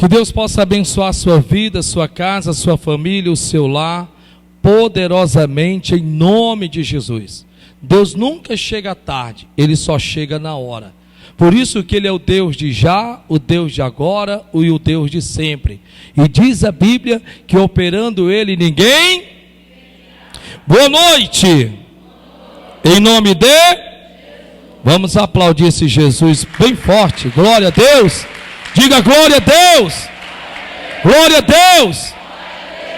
Que Deus possa abençoar a sua vida, a sua casa, a sua família, o seu lar, poderosamente em nome de Jesus. Deus nunca chega tarde, Ele só chega na hora. Por isso que Ele é o Deus de já, o Deus de agora e o Deus de sempre. E diz a Bíblia que operando Ele ninguém... Boa noite! Em nome de... Vamos aplaudir esse Jesus bem forte. Glória a Deus! Diga glória a Deus! Glória a Deus!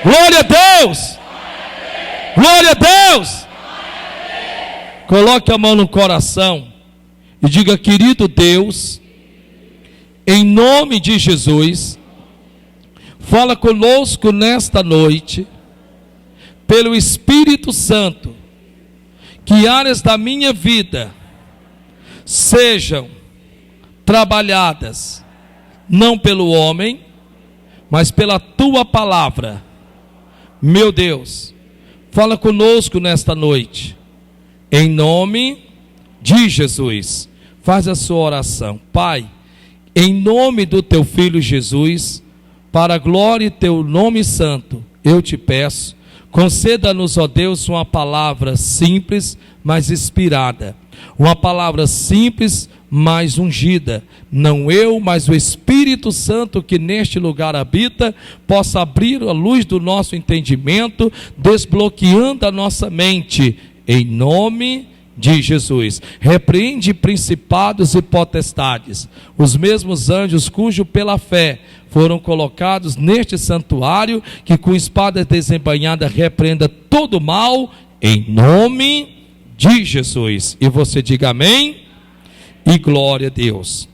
Glória a Deus! Glória a Deus! Coloque a mão no coração e diga: querido Deus, em nome de Jesus, fala conosco nesta noite, pelo Espírito Santo, que áreas da minha vida sejam trabalhadas, não pelo homem, mas pela tua palavra. Meu Deus, fala conosco nesta noite, em nome de Jesus. Faz a sua oração. Pai, em nome do teu Filho Jesus, para a glória e teu nome santo, eu te peço, conceda-nos, ó Deus, uma palavra simples, mas inspirada, uma palavra simples, mas ungida, não eu, mas o Espírito Santo que neste lugar habita, possa abrir a luz do nosso entendimento, desbloqueando a nossa mente, em nome de Jesus. Repreende principados e potestades, os mesmos anjos cujo pela fé foram colocados neste santuário, que com espada desembainhada repreenda todo mal, em nome de Jesus. E você diga amém e glória a Deus.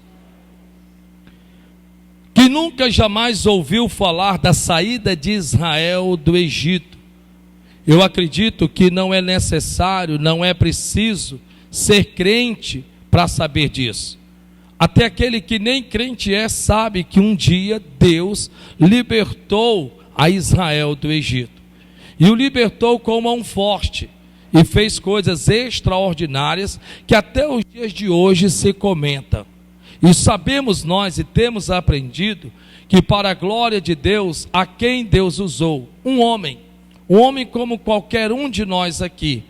Que nunca jamais ouviu falar da saída de Israel do Egito. Eu acredito que não é necessário, não é preciso ser crente para saber disso. Até aquele que nem crente é, sabe que um dia Deus libertou a Israel do Egito. E o libertou com mão forte. E fez coisas extraordinárias que até os dias de hoje se comentam. E sabemos nós e temos aprendido que para a glória de Deus, a quem Deus usou? Um homem como qualquer um de nós aqui.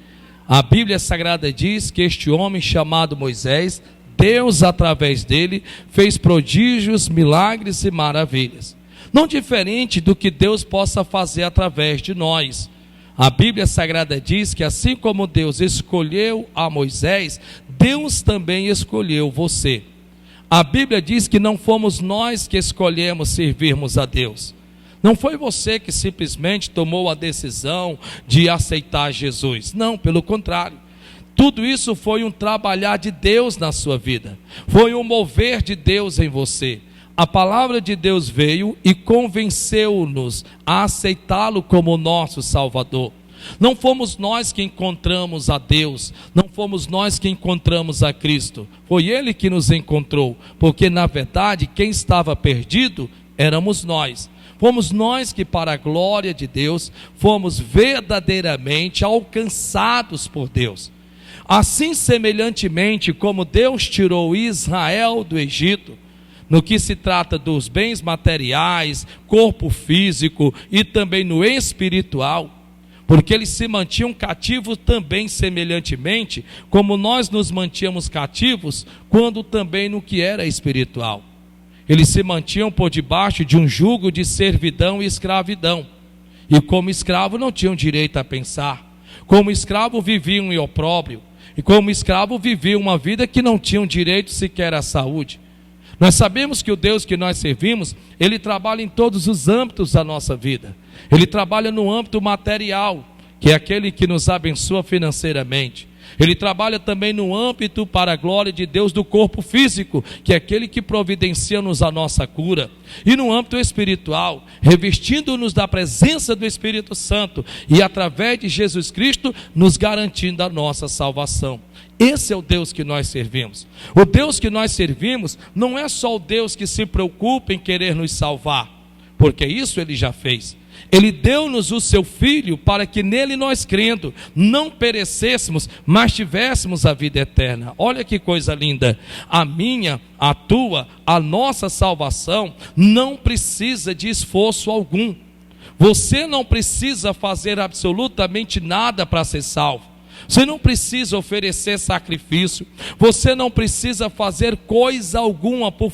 A Bíblia Sagrada diz que este homem chamado Moisés, Deus através dele fez prodígios, milagres e maravilhas. Não diferente do que Deus possa fazer através de nós. A Bíblia Sagrada diz que assim como Deus escolheu a Moisés, Deus também escolheu você. A Bíblia diz que não fomos nós que escolhemos servirmos a Deus. Não foi você que simplesmente tomou a decisão de aceitar Jesus. Não, pelo contrário. Tudo isso foi um trabalhar de Deus na sua vida. Foi um mover de Deus em você. A palavra de Deus veio e convenceu-nos a aceitá-lo como nosso Salvador. Não fomos nós que encontramos a Deus, não fomos nós que encontramos a Cristo. Foi Ele que nos encontrou, porque na verdade quem estava perdido éramos nós. Fomos nós que, para a glória de Deus, fomos verdadeiramente alcançados por Deus. Assim, semelhantemente, como Deus tirou Israel do Egito, no que se trata dos bens materiais, corpo físico e também no espiritual, porque eles se mantinham cativos também semelhantemente, como nós nos mantínhamos cativos, quando também no que era espiritual. Eles se mantinham por debaixo de um jugo de servidão e escravidão, e como escravo não tinham direito a pensar, como escravo viviam em opróbrio, e como escravo viviam uma vida que não tinham direito sequer à saúde. Nós sabemos que o Deus que nós servimos, Ele trabalha em todos os âmbitos da nossa vida. Ele trabalha no âmbito material, que é aquele que nos abençoa financeiramente. Ele trabalha também no âmbito, para a glória de Deus, do corpo físico, que é aquele que providencia-nos a nossa cura. E no âmbito espiritual, revestindo-nos da presença do Espírito Santo e através de Jesus Cristo, nos garantindo a nossa salvação. Esse é o Deus que nós servimos. O Deus que nós servimos não é só o Deus que se preocupa em querer nos salvar, porque isso Ele já fez. Ele deu-nos o seu Filho para que nele nós crendo, não perecêssemos, mas tivéssemos a vida eterna. Olha que coisa linda. A minha, a tua, a nossa salvação não precisa de esforço algum. Você não precisa fazer absolutamente nada para ser salvo. Você não precisa oferecer sacrifício, você não precisa fazer coisa alguma por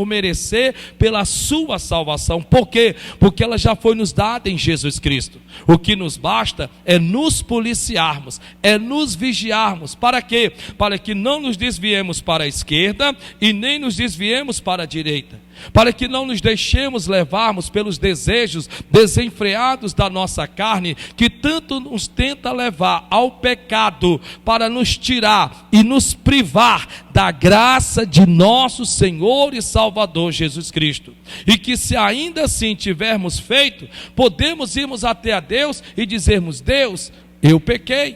merecer pela sua salvação. Por quê? Porque ela já foi nos dada em Jesus Cristo. O que nos basta é nos policiarmos, é nos vigiarmos. Para quê? Para que não nos desviemos para a esquerda e nem nos desviemos para a direita. Para que não nos deixemos levarmos pelos desejos desenfreados da nossa carne, que tanto nos tenta levar ao pecado, para nos tirar e nos privar da graça de nosso Senhor e Salvador Jesus Cristo. E que se ainda assim tivermos feito, podemos irmos até a Deus e dizermos: Deus, eu pequei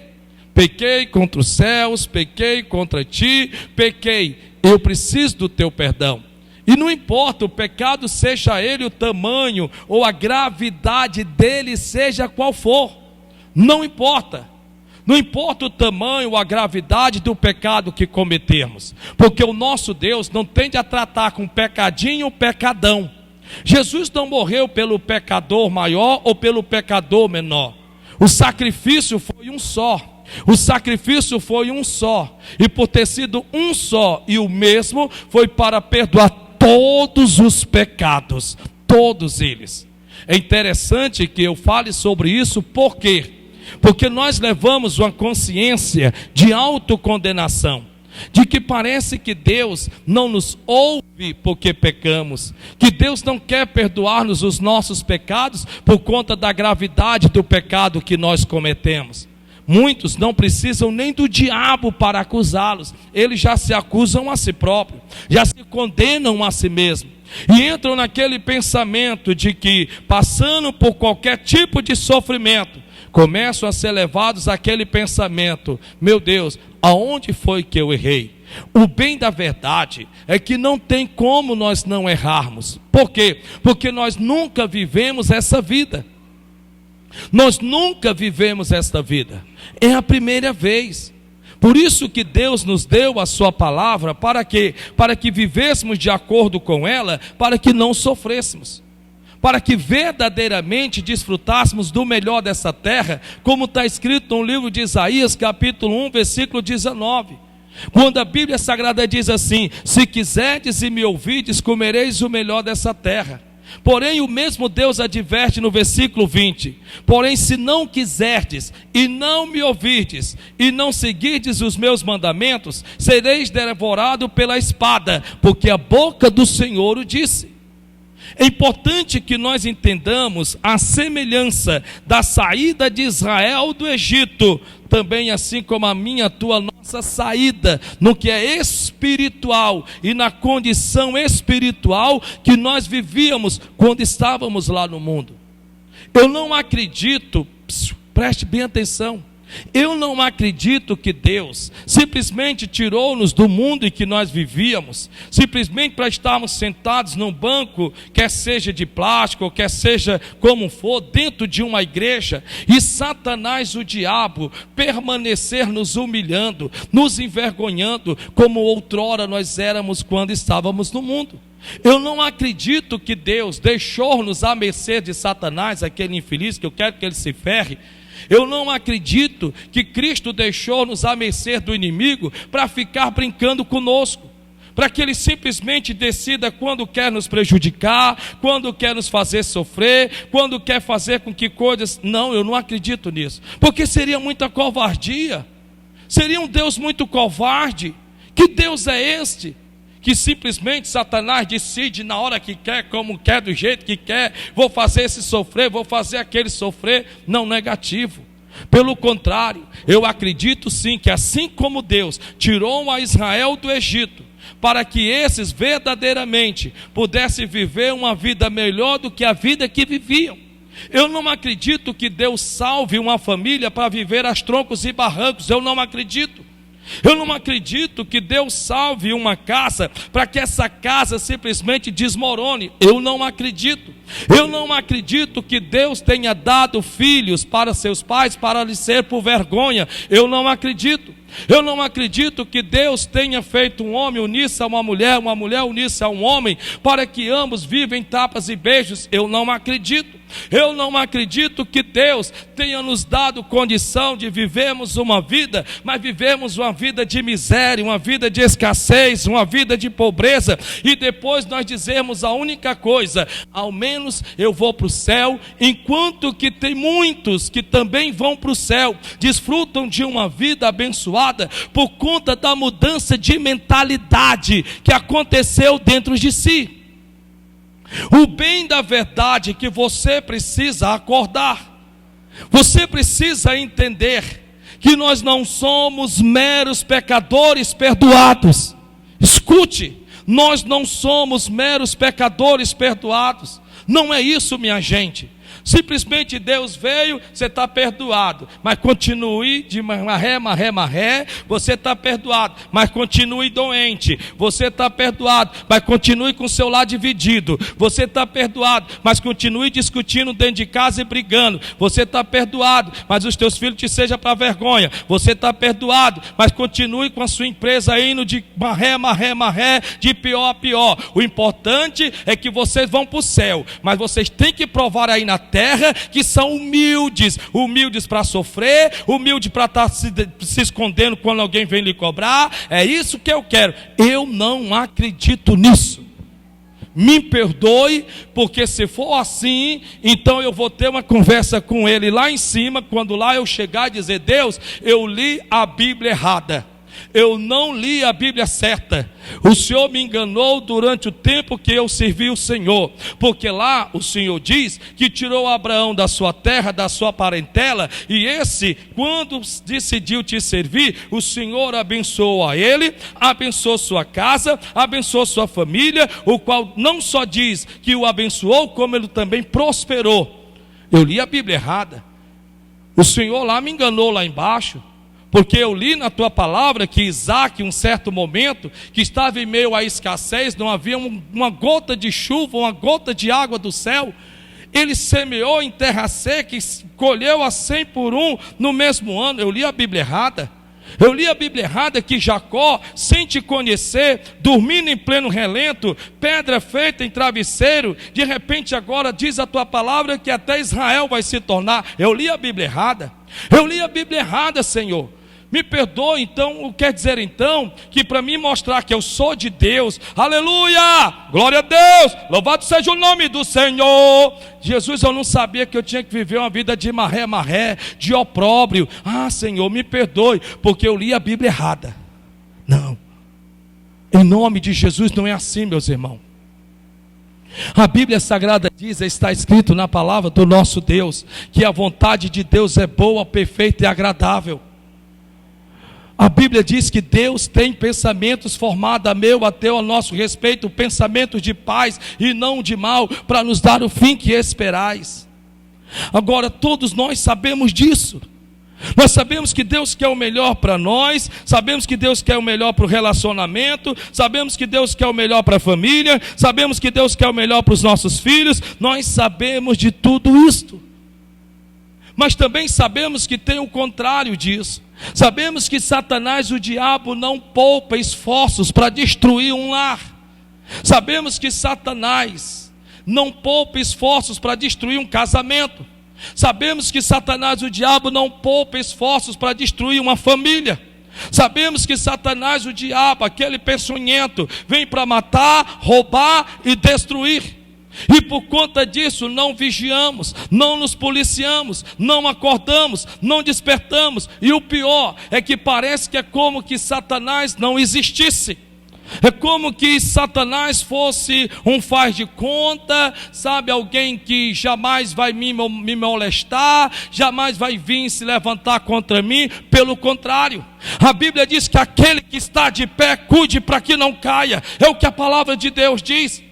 contra os céus, pequei contra ti, pequei, eu preciso do teu perdão. E não importa o pecado, seja ele o tamanho ou a gravidade dele, seja qual for, não importa. Não importa o tamanho ou a gravidade do pecado que cometermos, porque o nosso Deus não tende a tratar com pecadinho ou pecadão. Jesus não morreu pelo pecador maior ou pelo pecador menor. O sacrifício foi um só. O sacrifício foi um só. E por ter sido um só e o mesmo, foi para perdoar todos os pecados, todos eles. É interessante que eu fale sobre isso, por quê? Porque nós levamos uma consciência de autocondenação, de que parece que Deus não nos ouve porque pecamos, que Deus não quer perdoar-nos os nossos pecados por conta da gravidade do pecado que nós cometemos. Muitos não precisam nem do diabo para acusá-los, eles já se acusam a si próprios, já se condenam a si mesmos, e entram naquele pensamento de que, passando por qualquer tipo de sofrimento, começam a ser levados àquele pensamento: meu Deus, aonde foi que eu errei? O bem da verdade é que não tem como nós não errarmos. Por quê? Porque nós nunca vivemos essa vida. Nós nunca vivemos esta vida, é a primeira vez. Por isso que Deus nos deu a sua palavra, para quê? Para que vivêssemos de acordo com ela, para que não sofrêssemos, para que verdadeiramente desfrutássemos do melhor dessa terra, como está escrito no livro de Isaías, capítulo 1, versículo 19. Quando a Bíblia Sagrada diz assim: se quiserdes e me ouvides, comereis o melhor dessa terra. Porém o mesmo Deus adverte no versículo 20: porém se não quiserdes e não me ouvirdes e não seguirdes os meus mandamentos, sereis devorados pela espada, porque a boca do Senhor o disse. É importante que nós entendamos a semelhança da saída de Israel do Egito, também assim como a minha, a tua, nossa saída, no que é espiritual e na condição espiritual que nós vivíamos quando estávamos lá no mundo. Eu não acredito, preste bem atenção, eu não acredito que Deus simplesmente tirou-nos do mundo em que nós vivíamos, simplesmente para estarmos sentados num banco, quer seja de plástico, quer seja como for, dentro de uma igreja, e Satanás, o diabo, permanecer nos humilhando, nos envergonhando, como outrora nós éramos quando estávamos no mundo. Eu não acredito que Deus deixou-nos à mercê de Satanás, aquele infeliz que eu quero que ele se ferre. Eu não acredito que Cristo deixou-nos à mercê do inimigo para ficar brincando conosco, para que ele simplesmente decida quando quer nos prejudicar, quando quer nos fazer sofrer, quando quer fazer com que coisas... Não, eu não acredito nisso, porque seria muita covardia, seria um Deus muito covarde. Que Deus é este? Que simplesmente Satanás decide na hora que quer, como quer, do jeito que quer, vou fazer esse sofrer, vou fazer aquele sofrer. Não, negativo. Pelo contrário, eu acredito sim que assim como Deus tirou a Israel do Egito, para que esses verdadeiramente pudessem viver uma vida melhor do que a vida que viviam. Eu não acredito que Deus salve uma família para viver aos troncos e barrancos, eu não acredito. Eu não acredito que Deus salve uma casa para que essa casa simplesmente desmorone. Eu não acredito. Eu não acredito que Deus tenha dado filhos para seus pais para lhes ser por vergonha. Eu não acredito. Eu não acredito que Deus tenha feito um homem unir-se a uma mulher unir-se a um homem, para que ambos vivam em tapas e beijos. Eu não acredito. Eu não acredito que Deus tenha nos dado condição de vivermos uma vida, mas vivemos uma vida de miséria, uma vida de escassez, uma vida de pobreza, e depois nós dizemos a única coisa: ao menos eu vou para o céu, enquanto que tem muitos que também vão para o céu, desfrutam de uma vida abençoada por conta da mudança de mentalidade que aconteceu dentro de si. O bem da verdade é que você precisa acordar. Você precisa entender que nós não somos meros pecadores perdoados. Escute, nós não somos meros pecadores perdoados. Não é isso, minha gente. Simplesmente Deus veio, você está perdoado, mas continue de marré, você está perdoado, mas continue doente. Você está perdoado, mas continue com o seu lar dividido. Você está perdoado, mas continue discutindo dentro de casa e brigando. Você está perdoado, mas os teus filhos te sejam para vergonha. Você está perdoado, mas continue com a sua empresa indo de marré, de pior a pior. O importante é que vocês vão para o céu, mas vocês têm que provar aí na terra que são humildes para sofrer, humildes para estar se escondendo quando alguém vem lhe cobrar. É isso que eu quero. Eu não acredito nisso. Me perdoe, porque se for assim, então eu vou ter uma conversa com ele lá em cima, quando lá eu chegar e dizer: Deus, eu li a Bíblia errada. Eu não li a Bíblia certa. O Senhor me enganou durante o tempo que eu servi o Senhor. Porque lá o Senhor diz que tirou Abraão da sua terra, da sua parentela. E esse, quando decidiu te servir, o Senhor abençoou a ele, abençoou sua casa, abençoou sua família. O qual não só diz que o abençoou, como ele também prosperou. Eu li a Bíblia errada. O Senhor lá me enganou lá embaixo. Porque eu li na tua palavra que Isaac, em um certo momento, que estava em meio à escassez, não havia uma gota de chuva, uma gota de água do céu. Ele semeou em terra seca e colheu a 100 por 1 no mesmo ano. Eu li a Bíblia errada. Eu li a Bíblia errada que Jacó, sem te conhecer, dormindo em pleno relento, pedra feita em travesseiro, de repente agora diz a tua palavra que até Israel vai se tornar. Eu li a Bíblia errada. Eu li a Bíblia errada, Senhor. Me perdoe, então, quer dizer então, que para mim mostrar que eu sou de Deus, aleluia, glória a Deus, louvado seja o nome do Senhor. Jesus, eu não sabia que eu tinha que viver uma vida de marré, de opróbrio. Ah, Senhor, me perdoe, porque eu li a Bíblia errada. Não, em nome de Jesus não é assim, meus irmãos. A Bíblia Sagrada diz, está escrito na palavra do nosso Deus, que a vontade de Deus é boa, perfeita e agradável. A Bíblia diz que Deus tem pensamentos formados a meu, a teu, a nosso respeito, pensamentos de paz e não de mal, para nos dar o fim que esperais. Agora todos nós sabemos disso. Nós sabemos que Deus quer o melhor para nós, sabemos que Deus quer o melhor para o relacionamento, sabemos que Deus quer o melhor para a família, sabemos que Deus quer o melhor para os nossos filhos. Nós sabemos de tudo isto. Mas também sabemos que tem o contrário disso. Sabemos que Satanás, o diabo, não poupa esforços para destruir um lar. Sabemos que Satanás não poupa esforços para destruir um casamento. Sabemos que Satanás, o diabo, não poupa esforços para destruir uma família. Sabemos que Satanás, o diabo, aquele peçonhento, vem para matar, roubar e destruir. E por conta disso não vigiamos, não nos policiamos, não acordamos, não despertamos. E o pior é que parece que é como que Satanás não existisse. É como que Satanás fosse um faz de conta, sabe, alguém que jamais vai me molestar, jamais vai vir se levantar contra mim. Pelo contrário, a Bíblia diz que aquele que está de pé, cuide para que não caia. É o que a palavra de Deus diz.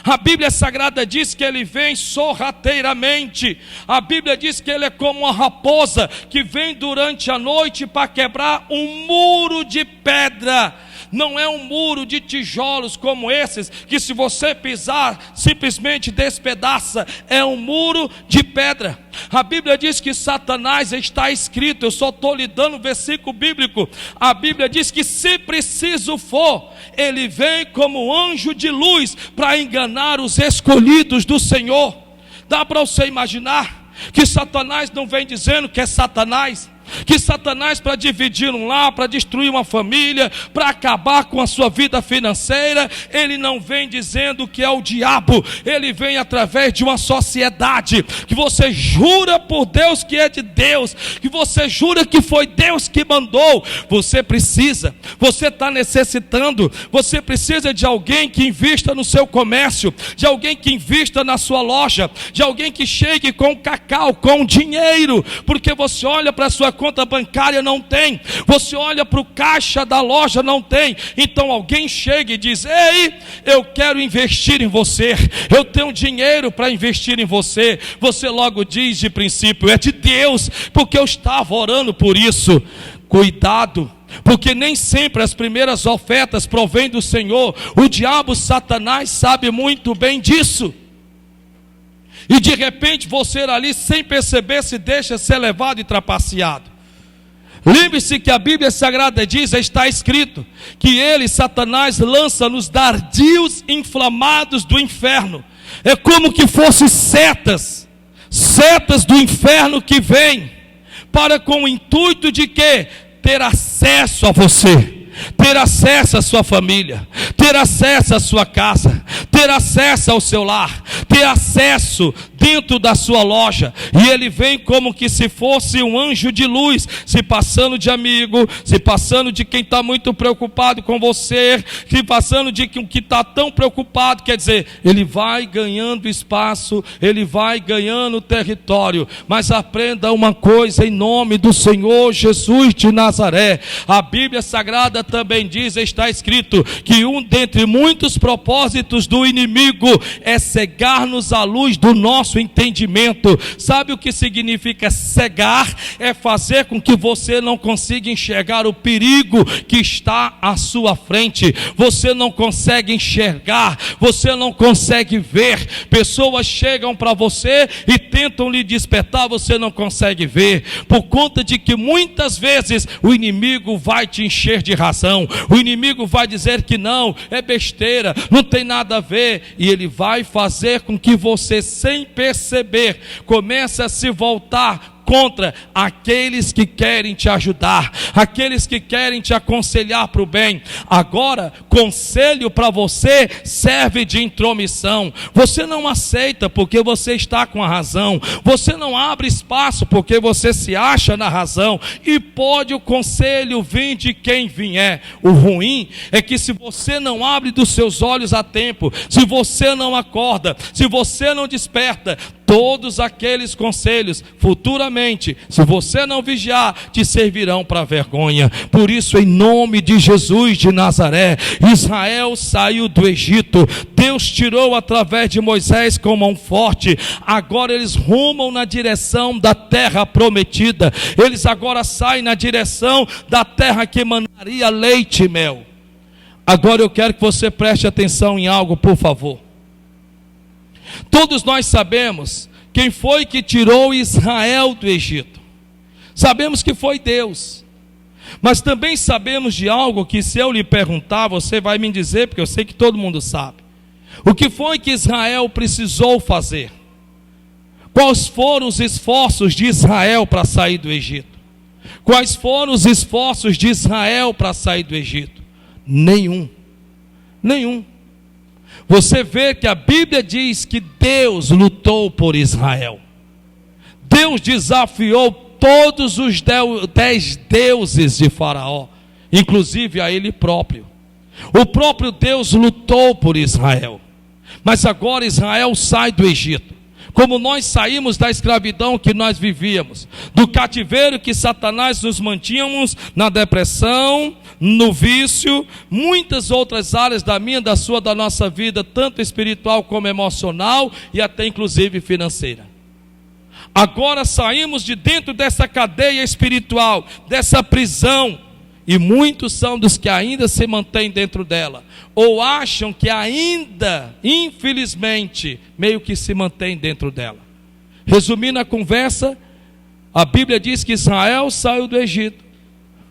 A Bíblia Sagrada diz que ele vem sorrateiramente. A Bíblia diz que ele é como uma raposa que vem durante a noite para quebrar um muro de pedra. Não é um muro de tijolos como esses, que se você pisar, simplesmente despedaça. É um muro de pedra. A Bíblia diz que Satanás, está escrito, eu só estou lhe dando um versículo bíblico. A Bíblia diz que se preciso for, ele vem como anjo de luz para enganar os escolhidos do Senhor. Dá para você imaginar que Satanás não vem dizendo que é Satanás? Que Satanás, para dividir um lar, para destruir uma família, para acabar com a sua vida financeira, ele não vem dizendo que é o diabo. Ele vem através de uma sociedade que você jura por Deus que é de Deus, que você jura que foi Deus que mandou. Você está necessitando, você precisa de alguém que invista no seu comércio, de alguém que invista na sua loja, de alguém que chegue com cacau, com dinheiro, porque você olha para a sua conta bancária, não tem, você olha para o caixa da loja, não tem. Então alguém chega e diz: ei, eu quero investir em você, eu tenho dinheiro para investir em você. Você logo diz de princípio: é de Deus, porque eu estava orando por isso. Cuidado, porque nem sempre as primeiras ofertas provêm do Senhor. O diabo, Satanás, sabe muito bem disso. E de repente você ali, sem perceber, se deixa ser levado e trapaceado. Lembre-se que a Bíblia Sagrada diz, está escrito, que ele, Satanás, lança nos dardios inflamados do inferno. É como que fossem setas do inferno que vêm, para com o intuito de quê? Ter acesso a você, ter acesso à sua família, ter acesso à sua casa, ter acesso ao seu lar, ter acesso dentro da sua loja. E ele vem como que se fosse um anjo de luz, se passando de amigo, se passando de quem está muito preocupado com você, se passando de quem está tão preocupado. Quer dizer, ele vai ganhando espaço, ele vai ganhando território. Mas aprenda uma coisa em nome do Senhor Jesus de Nazaré. A Bíblia Sagrada também diz, está escrito, que um dentre muitos propósitos do inimigo é cegar-nos à luz do nosso entendimento. Sabe o que significa cegar? É fazer com que você não consiga enxergar o perigo que está à sua frente. Você não consegue enxergar, você não consegue ver. Pessoas chegam para você e tentam lhe despertar, você não consegue ver, por conta de que muitas vezes o inimigo vai te encher de razão. O inimigo vai dizer que não, é besteira, não tem nada a ver, e ele vai fazer com que você, sem perceber, comece a se voltar contra aqueles que querem te ajudar, aqueles que querem te aconselhar para o bem. Agora, conselho para você serve de intromissão. Você não aceita porque você está com a razão, você não abre espaço porque você se acha na razão, e pode o conselho vir de quem vier. O ruim é que se você não abre dos seus olhos a tempo, se você não acorda, se você não desperta, todos aqueles conselhos, futuramente, se você não vigiar, te servirão para vergonha. Por isso, em nome de Jesus de Nazaré, Israel saiu do Egito, Deus tirou através de Moisés com mão forte. Agora eles rumam na direção da terra prometida. Eles agora saem na direção da terra que emanaria leite e mel. Agora eu quero que você preste atenção em algo, por favor. Todos nós sabemos quem foi que tirou Israel do Egito. Sabemos que foi Deus. Mas também sabemos de algo que, se eu lhe perguntar, você vai me dizer, porque eu sei que todo mundo sabe. O que foi que Israel precisou fazer? Quais foram os esforços de Israel para sair do Egito? Quais foram os esforços de Israel para sair do Egito? Nenhum. Você vê que a Bíblia diz que Deus lutou por Israel. Deus desafiou todos os 10 deuses de Faraó, inclusive a ele próprio. O próprio Deus lutou por Israel. Mas agora Israel sai do Egito. Como nós saímos da escravidão que nós vivíamos, do cativeiro que Satanás nos mantínhamos, na depressão, no vício, muitas outras áreas da minha, da sua, da nossa vida, tanto espiritual como emocional e até inclusive financeira. Agora saímos de dentro dessa cadeia espiritual, dessa prisão, e muitos são dos que ainda se mantêm dentro dela, ou acham que ainda, infelizmente, meio que se mantêm dentro dela. Resumindo a conversa, a Bíblia diz que Israel saiu do Egito,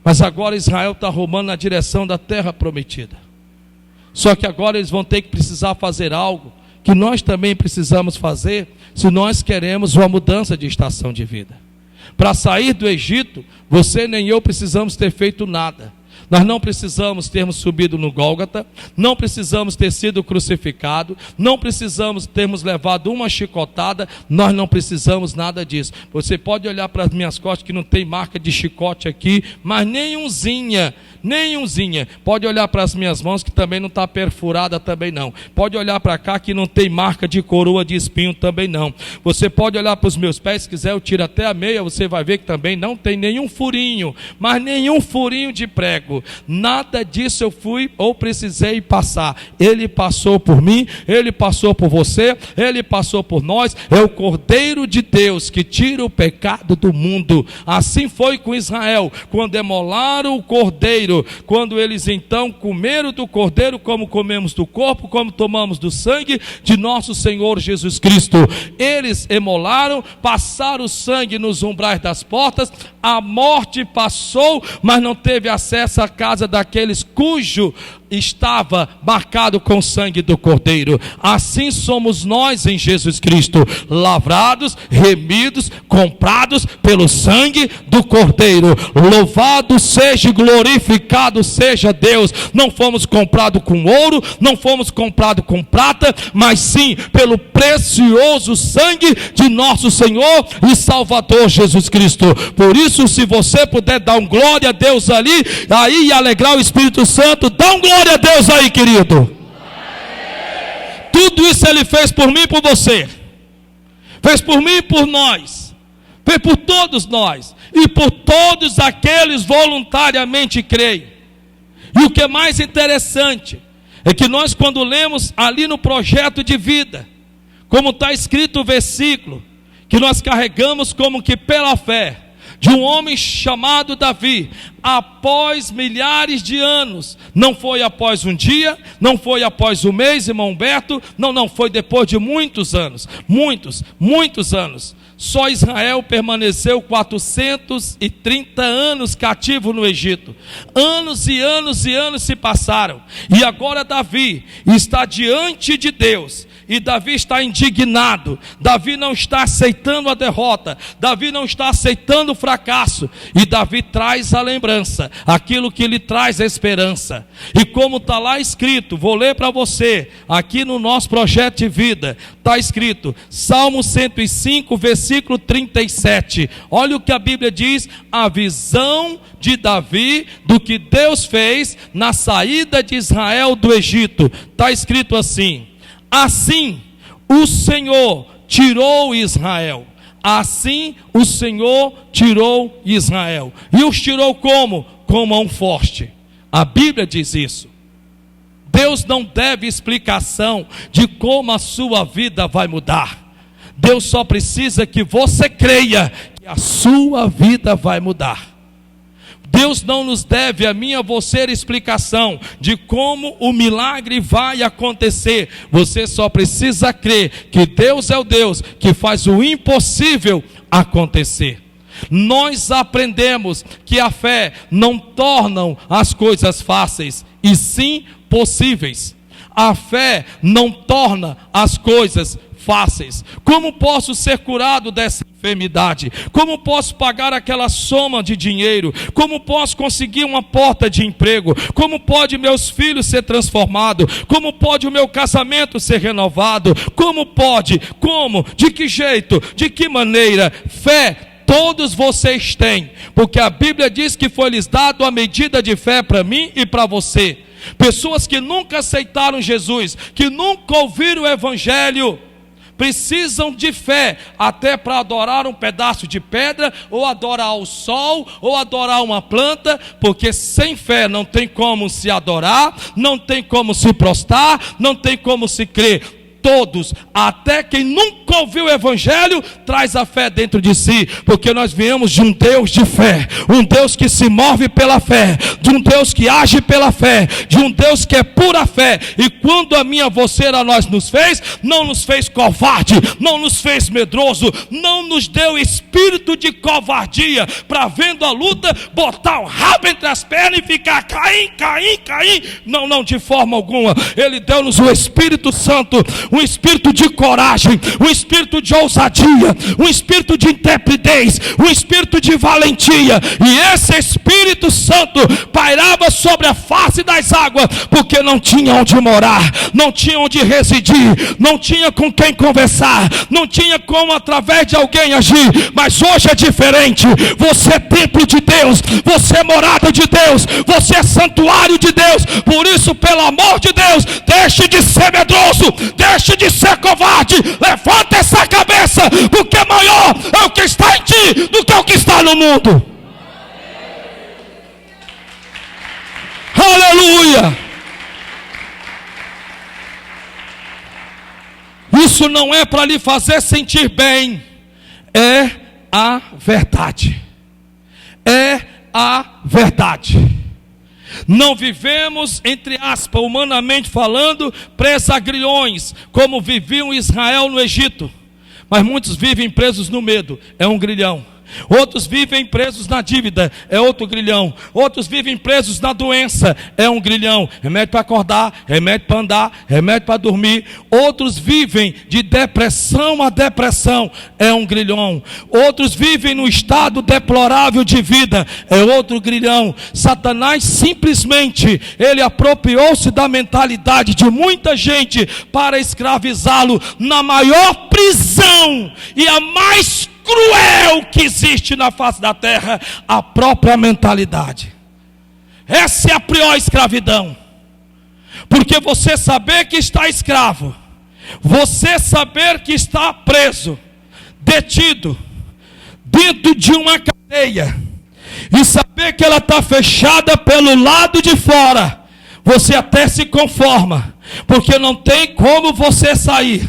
mas agora Israel está rumando na direção da terra prometida. Só que agora eles vão ter que precisar fazer algo que nós também precisamos fazer, se nós queremos uma mudança de estação de vida. Para sair do Egito, você nem eu precisamos ter feito nada. Nós não precisamos termos subido no Gólgota, não precisamos ter sido crucificado, não precisamos termos levado uma chicotada, nós não precisamos nada disso. Você pode olhar para as minhas costas que não tem marca de chicote aqui, mas nenhumzinha. Pode olhar para as minhas mãos que também não está perfurada também não. Pode olhar para cá que não tem marca de coroa de espinho também não. Você pode olhar para os meus pés, se quiser eu tiro até a meia, você vai ver que também não tem nenhum furinho, mas nenhum furinho de prego. Nada disso eu fui ou precisei passar. Ele passou por mim, ele passou por você, ele passou por nós. É o Cordeiro de Deus que tira o pecado do mundo. Assim foi com Israel, quando emolaram o Cordeiro, quando eles então comeram do Cordeiro, como comemos do corpo, como tomamos do sangue de nosso Senhor Jesus Cristo. Eles emolaram, passaram o sangue nos umbrais das portas, a morte passou, mas não teve acesso à casa daqueles cujo estava marcado com o sangue do Cordeiro. Assim somos nós em Jesus Cristo, lavrados, remidos, comprados pelo sangue do Cordeiro. Louvado seja e glorificado seja Deus. Não fomos comprados com ouro, não fomos comprados com prata, mas sim pelo precioso sangue de nosso Senhor e Salvador Jesus Cristo. Por isso, se você puder dar um glória a Deus ali, aí e alegrar o Espírito Santo, dá um glória a Deus aí, querido. Tudo isso Ele fez por mim e por você, fez por mim e por nós, fez por todos nós e por todos aqueles voluntariamente creem. E o que é mais interessante é que nós, quando lemos ali no projeto de vida, como está escrito o versículo, que nós carregamos como que pela fé, de um homem chamado Davi, após milhares de anos, não foi após um dia, não foi após um mês, irmão Humberto, não, foi depois de muitos anos, muitos anos. Só Israel permaneceu 430 anos cativo no Egito. Anos e anos e anos se passaram, e agora Davi está diante de Deus, e Davi está indignado. Davi não está aceitando a derrota, Davi não está aceitando o fracasso, e Davi traz a lembrança, aquilo que lhe traz a esperança. E como está lá escrito, vou ler para você, aqui no nosso projeto de vida, está escrito, Salmo 105, versículo 37, olha o que a Bíblia diz, a visão de Davi, do que Deus fez na saída de Israel do Egito. Está escrito assim, assim o Senhor tirou Israel. Assim o Senhor tirou Israel. E os tirou como? Com mão forte. A Bíblia diz isso. Deus não deve explicação de como a sua vida vai mudar. Deus só precisa que você creia que a sua vida vai mudar. Deus não nos deve, a mim e a você, explicação de como o milagre vai acontecer. Você só precisa crer que Deus é o Deus que faz o impossível acontecer. Nós aprendemos que a fé não torna as coisas fáceis, e sim possíveis. A fé não torna as coisas fáceis. Como posso ser curado dessa enfermidade? Como posso pagar aquela soma de dinheiro? Como posso conseguir uma porta de emprego? Como pode meus filhos ser transformados? Como pode o meu casamento ser renovado? Como pode? Como? De que jeito? De que maneira? Fé todos vocês têm, porque a Bíblia diz que foi-lhes dado a medida de fé para mim e para você. Pessoas que nunca aceitaram Jesus, que nunca ouviram o Evangelho, precisam de fé até para adorar um pedaço de pedra, ou adorar o sol, ou adorar uma planta, porque sem fé não tem como se adorar, não tem como se prostrar, não tem como se crer. Todos, até quem nunca ouviu o evangelho, traz a fé dentro de si, porque nós viemos de um Deus de fé, um Deus que se move pela fé, de um Deus que age pela fé, de um Deus que é pura fé. E quando a minha, você, a nós nos fez, não nos fez covarde, não nos fez medroso, não nos deu espírito de covardia, para vendo a luta, botar o rabo entre as pernas e ficar cair. Não, de forma alguma. Ele deu-nos o Espírito Santo, um espírito de coragem, um espírito de ousadia, um espírito de intrepidez, um espírito de valentia. E esse Espírito Santo pairava sobre a face das águas, porque não tinha onde morar, não tinha onde residir, não tinha com quem conversar, não tinha como através de alguém agir. Mas hoje é diferente. Você é templo de Deus, você é morada de Deus, você é santuário de Deus. Por isso, pelo amor de Deus, deixe de ser medroso, deixe de ser covarde, levanta essa cabeça, porque maior é o que está em ti do que o que está no mundo. Aleluia! Isso não é para lhe fazer sentir bem, é a verdade. É a verdade. Não vivemos, entre aspas, humanamente falando, presos a grilhões, como viviam Israel no Egito. Mas muitos vivem presos no medo, é um grilhão. Outros vivem presos na dívida, é outro grilhão. Outros vivem presos na doença, é um grilhão. Remédio para acordar, remédio para andar, remédio para dormir. Outros vivem de depressão a depressão, é um grilhão. Outros vivem no estado deplorável de vida, é outro grilhão. Satanás simplesmente, ele apropriou-se da mentalidade de muita gente para escravizá-lo na maior prisão e a mais cruel que existe na face da terra, a própria mentalidade. Essa é a pior escravidão, porque você saber que está escravo, você saber que está preso, detido, dentro de uma cadeia, e saber que ela está fechada pelo lado de fora, você até se conforma, porque não tem como você sair.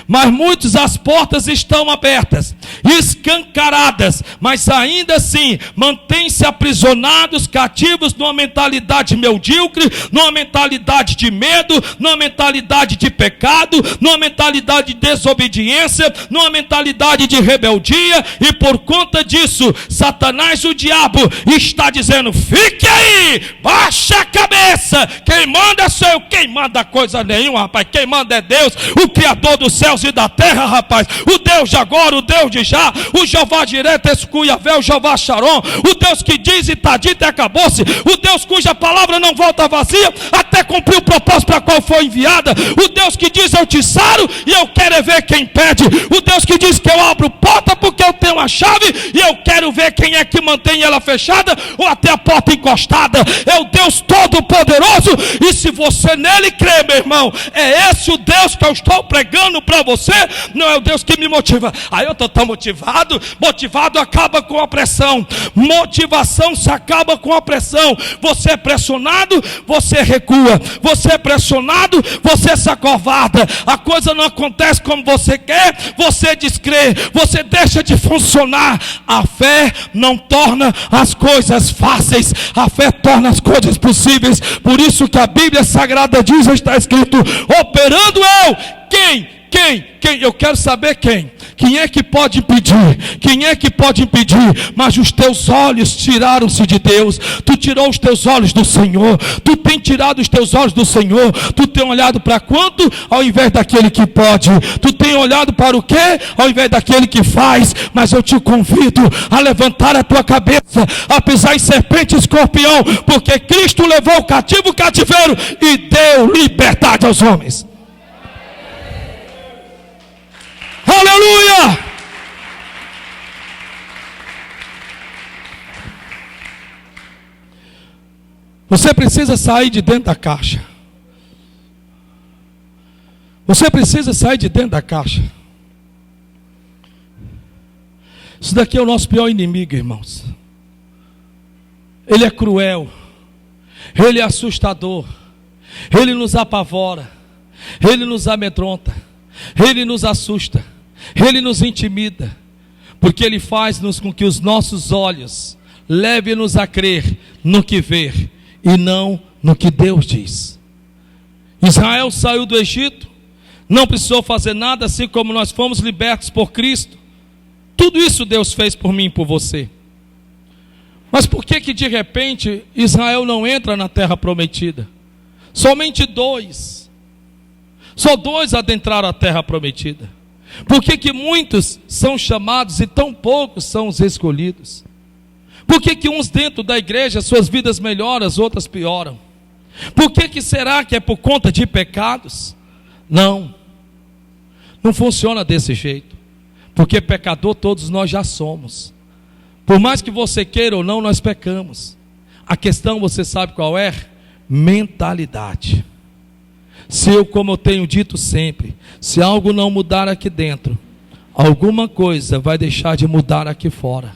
Mas muitos, as portas estão abertas, escancaradas, mas ainda assim mantêm-se aprisionados, cativos numa mentalidade medíocre, numa mentalidade de medo, numa mentalidade de pecado, numa mentalidade de desobediência, numa mentalidade de rebeldia. E por conta disso, Satanás, o diabo, está dizendo: fique aí, baixa a cabeça, quem manda sou eu. Quem manda coisa nenhuma, rapaz, quem manda é Deus, o Criador dos céus e da terra, rapaz, o Deus de agora, o Deus de já, o Jeová direto, Escuiavé, o Jeová Sharon, o Deus que diz e está dito e acabou-se, o Deus cuja palavra não volta vazia, até cumprir o propósito para qual foi enviada, o Deus que diz: eu te saro e eu quero ver quem pede, o Deus que diz que eu abro porta porque eu tenho a chave e eu quero ver quem é que mantém ela fechada ou até a porta encostada. É o Deus todo-poderoso, e se você nele crê, meu irmão, é esse o Deus que eu estou pregando para você. Não é o Deus que me motiva. Aí eu estou tão motivado. Motivado acaba com a pressão. Motivação se acaba com a pressão. Você é pressionado, você recua. Você é pressionado, você se acovarda. A coisa não acontece como você quer, você descrê, você deixa de funcionar. A fé não torna as coisas fáceis, a fé torna as coisas possíveis. Por isso que a Bíblia Sagrada diz, está escrito: operando eu, quem? Eu quero saber quem. Quem é que pode impedir? Quem é que pode impedir? Mas os teus olhos tiraram-se de Deus. Tu tirou os teus olhos do Senhor. Tu tem tirado os teus olhos do Senhor. Tu tem olhado para quanto? Ao invés daquele que pode. Tu tem olhado para o quê? Ao invés daquele que faz. Mas eu te convido a levantar a tua cabeça, a pisar em serpente e escorpião, porque Cristo levou o cativo o cativeiro e deu liberdade aos homens. Aleluia! Você precisa sair de dentro da caixa. Você precisa sair de dentro da caixa. Isso daqui é o nosso pior inimigo, irmãos. Ele é cruel, ele é assustador, ele nos apavora, ele nos amedronta, ele nos assusta, ele nos intimida, porque ele faz-nos com que os nossos olhos levem-nos a crer no que ver e não no que Deus diz. Israel saiu do Egito, não precisou fazer nada, assim como nós fomos libertos por Cristo. Tudo isso Deus fez por mim e por você. Mas por que de repente Israel não entra na terra prometida? Somente só dois adentraram a terra prometida. Por que muitos são chamados e tão poucos são os escolhidos? Por que uns dentro da igreja suas vidas melhoram, outras pioram? Por que será que é por conta de pecados? Não funciona desse jeito, porque pecador todos nós já somos. Por mais que você queira ou não, nós pecamos. A questão, você sabe qual é? Mentalidade. Se eu, como eu tenho dito sempre, se algo não mudar aqui dentro, alguma coisa vai deixar de mudar aqui fora.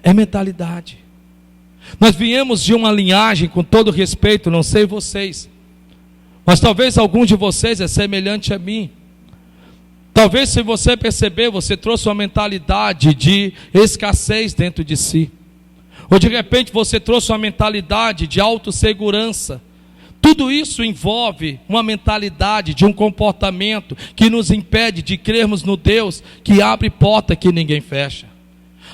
É mentalidade. Nós viemos de uma linhagem, com todo respeito, não sei vocês, mas talvez algum de vocês é semelhante a mim. Talvez, se você perceber, você trouxe uma mentalidade de escassez dentro de si. Ou de repente você trouxe uma mentalidade de autossegurança. Tudo isso envolve uma mentalidade de um comportamento que nos impede de crermos no Deus que abre porta que ninguém fecha.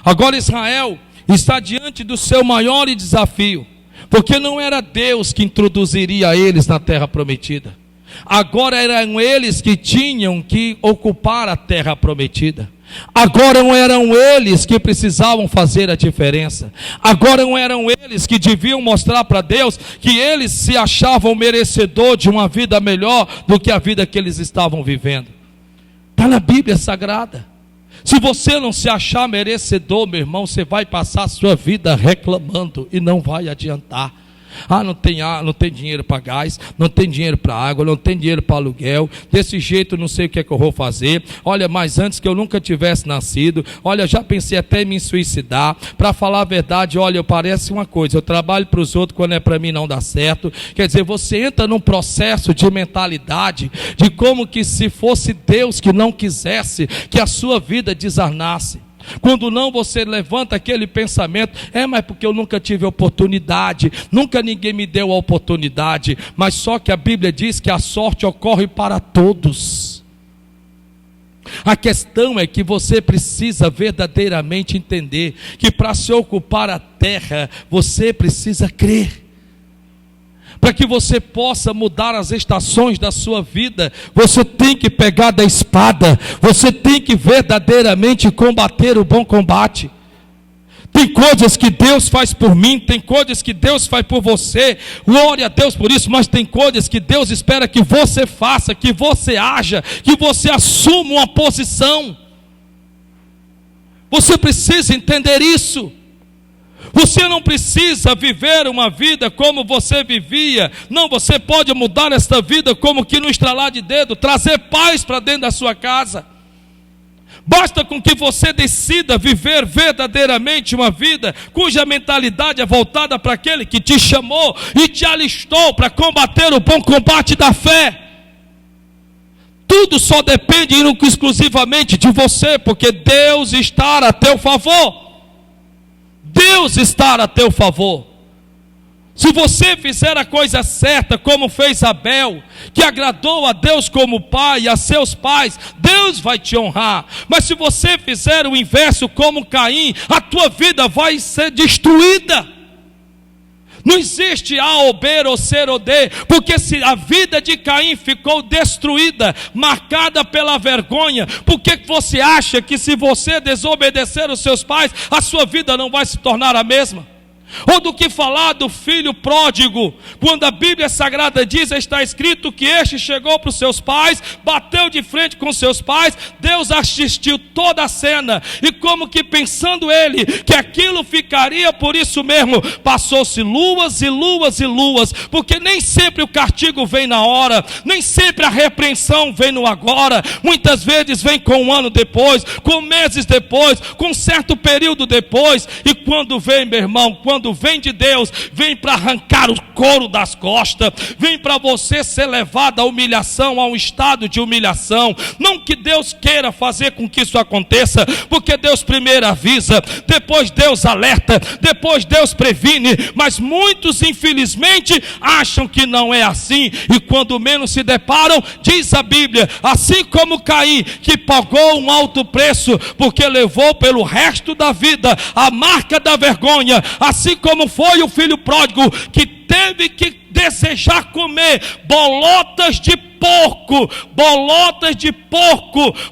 Agora Israel está diante do seu maior desafio, porque não era Deus que introduziria eles na terra prometida. Agora eram eles que tinham que ocupar a terra prometida. Agora eram eles que precisavam fazer a diferença. Agora eram eles que deviam mostrar para Deus que eles se achavam merecedor de uma vida melhor do que a vida que eles estavam vivendo. Está na Bíblia Sagrada. Se você não se achar merecedor, meu irmão, você vai passar a sua vida reclamando e não vai adiantar. Não tem dinheiro para gás, não tem dinheiro para água, não tem dinheiro para aluguel, desse jeito não sei o que é que eu vou fazer. Olha, mas antes que eu nunca tivesse nascido, olha, já pensei até em me suicidar. Para falar a verdade, olha, parece uma coisa, eu trabalho para os outros, quando é para mim não dá certo. Quer dizer, você entra num processo de mentalidade, de como que se fosse Deus que não quisesse que a sua vida desarnasse. Quando não, você levanta aquele pensamento: mas porque eu nunca tive oportunidade, nunca ninguém me deu a oportunidade. Mas só que a Bíblia diz que a sorte ocorre para todos. A questão é que você precisa verdadeiramente entender que para se ocupar a terra, você precisa crer. Para que você possa mudar as estações da sua vida, você tem que pegar da espada, você tem que verdadeiramente combater o bom combate. Tem coisas que Deus faz por mim, tem coisas que Deus faz por você, glória a Deus por isso, mas tem coisas que Deus espera que você faça, que você haja, que você assuma uma posição. Você precisa entender isso. Você não precisa viver uma vida como você vivia. Não, você pode mudar esta vida como que no estralar de dedo, trazer paz para dentro da sua casa. Basta com que você decida viver verdadeiramente uma vida cuja mentalidade é voltada para aquele que te chamou e te alistou para combater o bom combate da fé. Tudo só depende exclusivamente de você, porque Deus está a teu favor. Deus está a teu favor. Se você fizer a coisa certa, como fez Abel, que agradou a Deus como pai e a seus pais, Deus vai te honrar. Mas se você fizer o inverso, como Caim, a tua vida vai ser destruída. Não existe A ou B ou C ou D, porque se a vida de Caim ficou destruída, marcada pela vergonha, por que você acha que se você desobedecer os seus pais, a sua vida não vai se tornar a mesma? Ou do que falar do filho pródigo, quando a Bíblia Sagrada diz, está escrito que este chegou para os seus pais, bateu de frente com seus pais, Deus assistiu toda a cena, e como que pensando ele, que aquilo ficaria por isso mesmo, passou-se luas e luas e luas, porque nem sempre o castigo vem na hora, nem sempre a repreensão vem no agora, muitas vezes vem com um ano depois, com meses depois, com um certo período depois, e quando vem, meu irmão, quando vem de Deus, vem para arrancar o couro das costas, vem para você ser levado à humilhação, a um estado de humilhação. Não que Deus queira fazer com que isso aconteça, porque Deus primeiro avisa, depois Deus alerta, depois Deus previne, mas muitos infelizmente acham que não é assim, e quando menos se deparam, diz a Bíblia, assim como Caim, que pagou um alto preço, porque levou pelo resto da vida a marca da vergonha, assim como foi o filho pródigo, que teve que desejar comer bolotas de porco,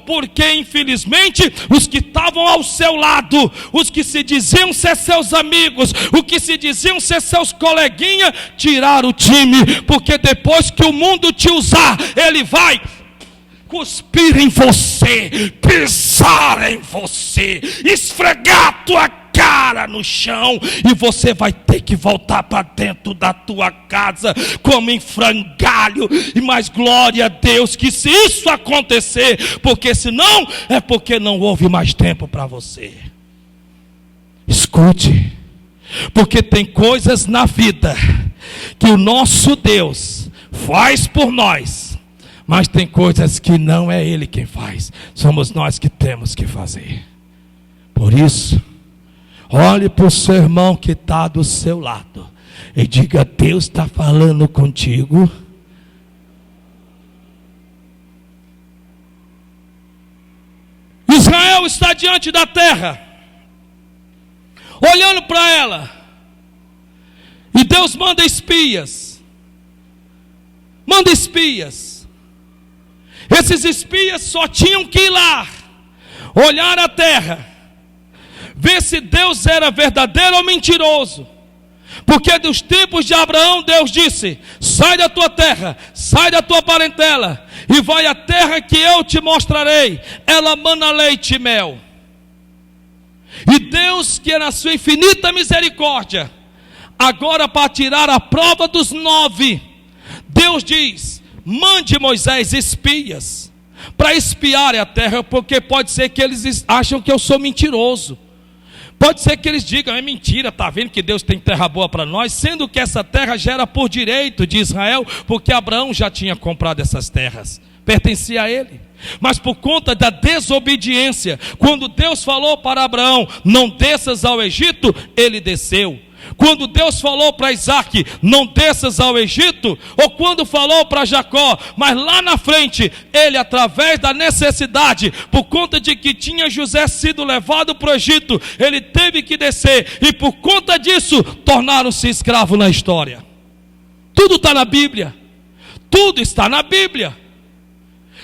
porque infelizmente os que estavam ao seu lado, os que se diziam ser seus amigos, os que se diziam ser seus coleguinhas, tiraram o time, porque depois que o mundo te usar, ele vai cuspir em você, pisar em você, esfregar tua cara no chão, e você vai ter que voltar para dentro da tua casa como em frangalho. E mais glória a Deus que se isso acontecer, porque senão é porque não houve mais tempo para você. Escute, porque tem coisas na vida que o nosso Deus faz por nós, mas tem coisas que não é Ele quem faz, somos nós que temos que fazer. Por isso, olhe para o seu irmão que está do seu lado e diga: Deus está falando contigo. Israel está diante da terra, olhando para ela, e Deus manda espias. Esses espias só tinham que ir lá, olhar a terra, ver se Deus era verdadeiro ou mentiroso. Porque dos tempos de Abraão, Deus disse: sai da tua terra, sai da tua parentela, e vai à terra que eu te mostrarei, ela mana leite e mel. E Deus, que na sua infinita misericórdia, agora para tirar a prova dos 9, Deus diz: mande Moisés espias, para espiar a terra, porque pode ser que eles acham que eu sou mentiroso. Pode ser que eles digam: é mentira, está vendo que Deus tem terra boa para nós, sendo que essa terra já era por direito de Israel, porque Abraão já tinha comprado essas terras, pertencia a ele. Mas por conta da desobediência, quando Deus falou para Abraão: não desças ao Egito, ele desceu. Quando Deus falou para Isaac: não desças ao Egito, ou quando falou para Jacó, mas lá na frente, ele, através da necessidade, por conta de que tinha José sido levado para o Egito, ele teve que descer, e por conta disso, tornaram-se escravos na história. Tudo está na Bíblia, tudo está na Bíblia.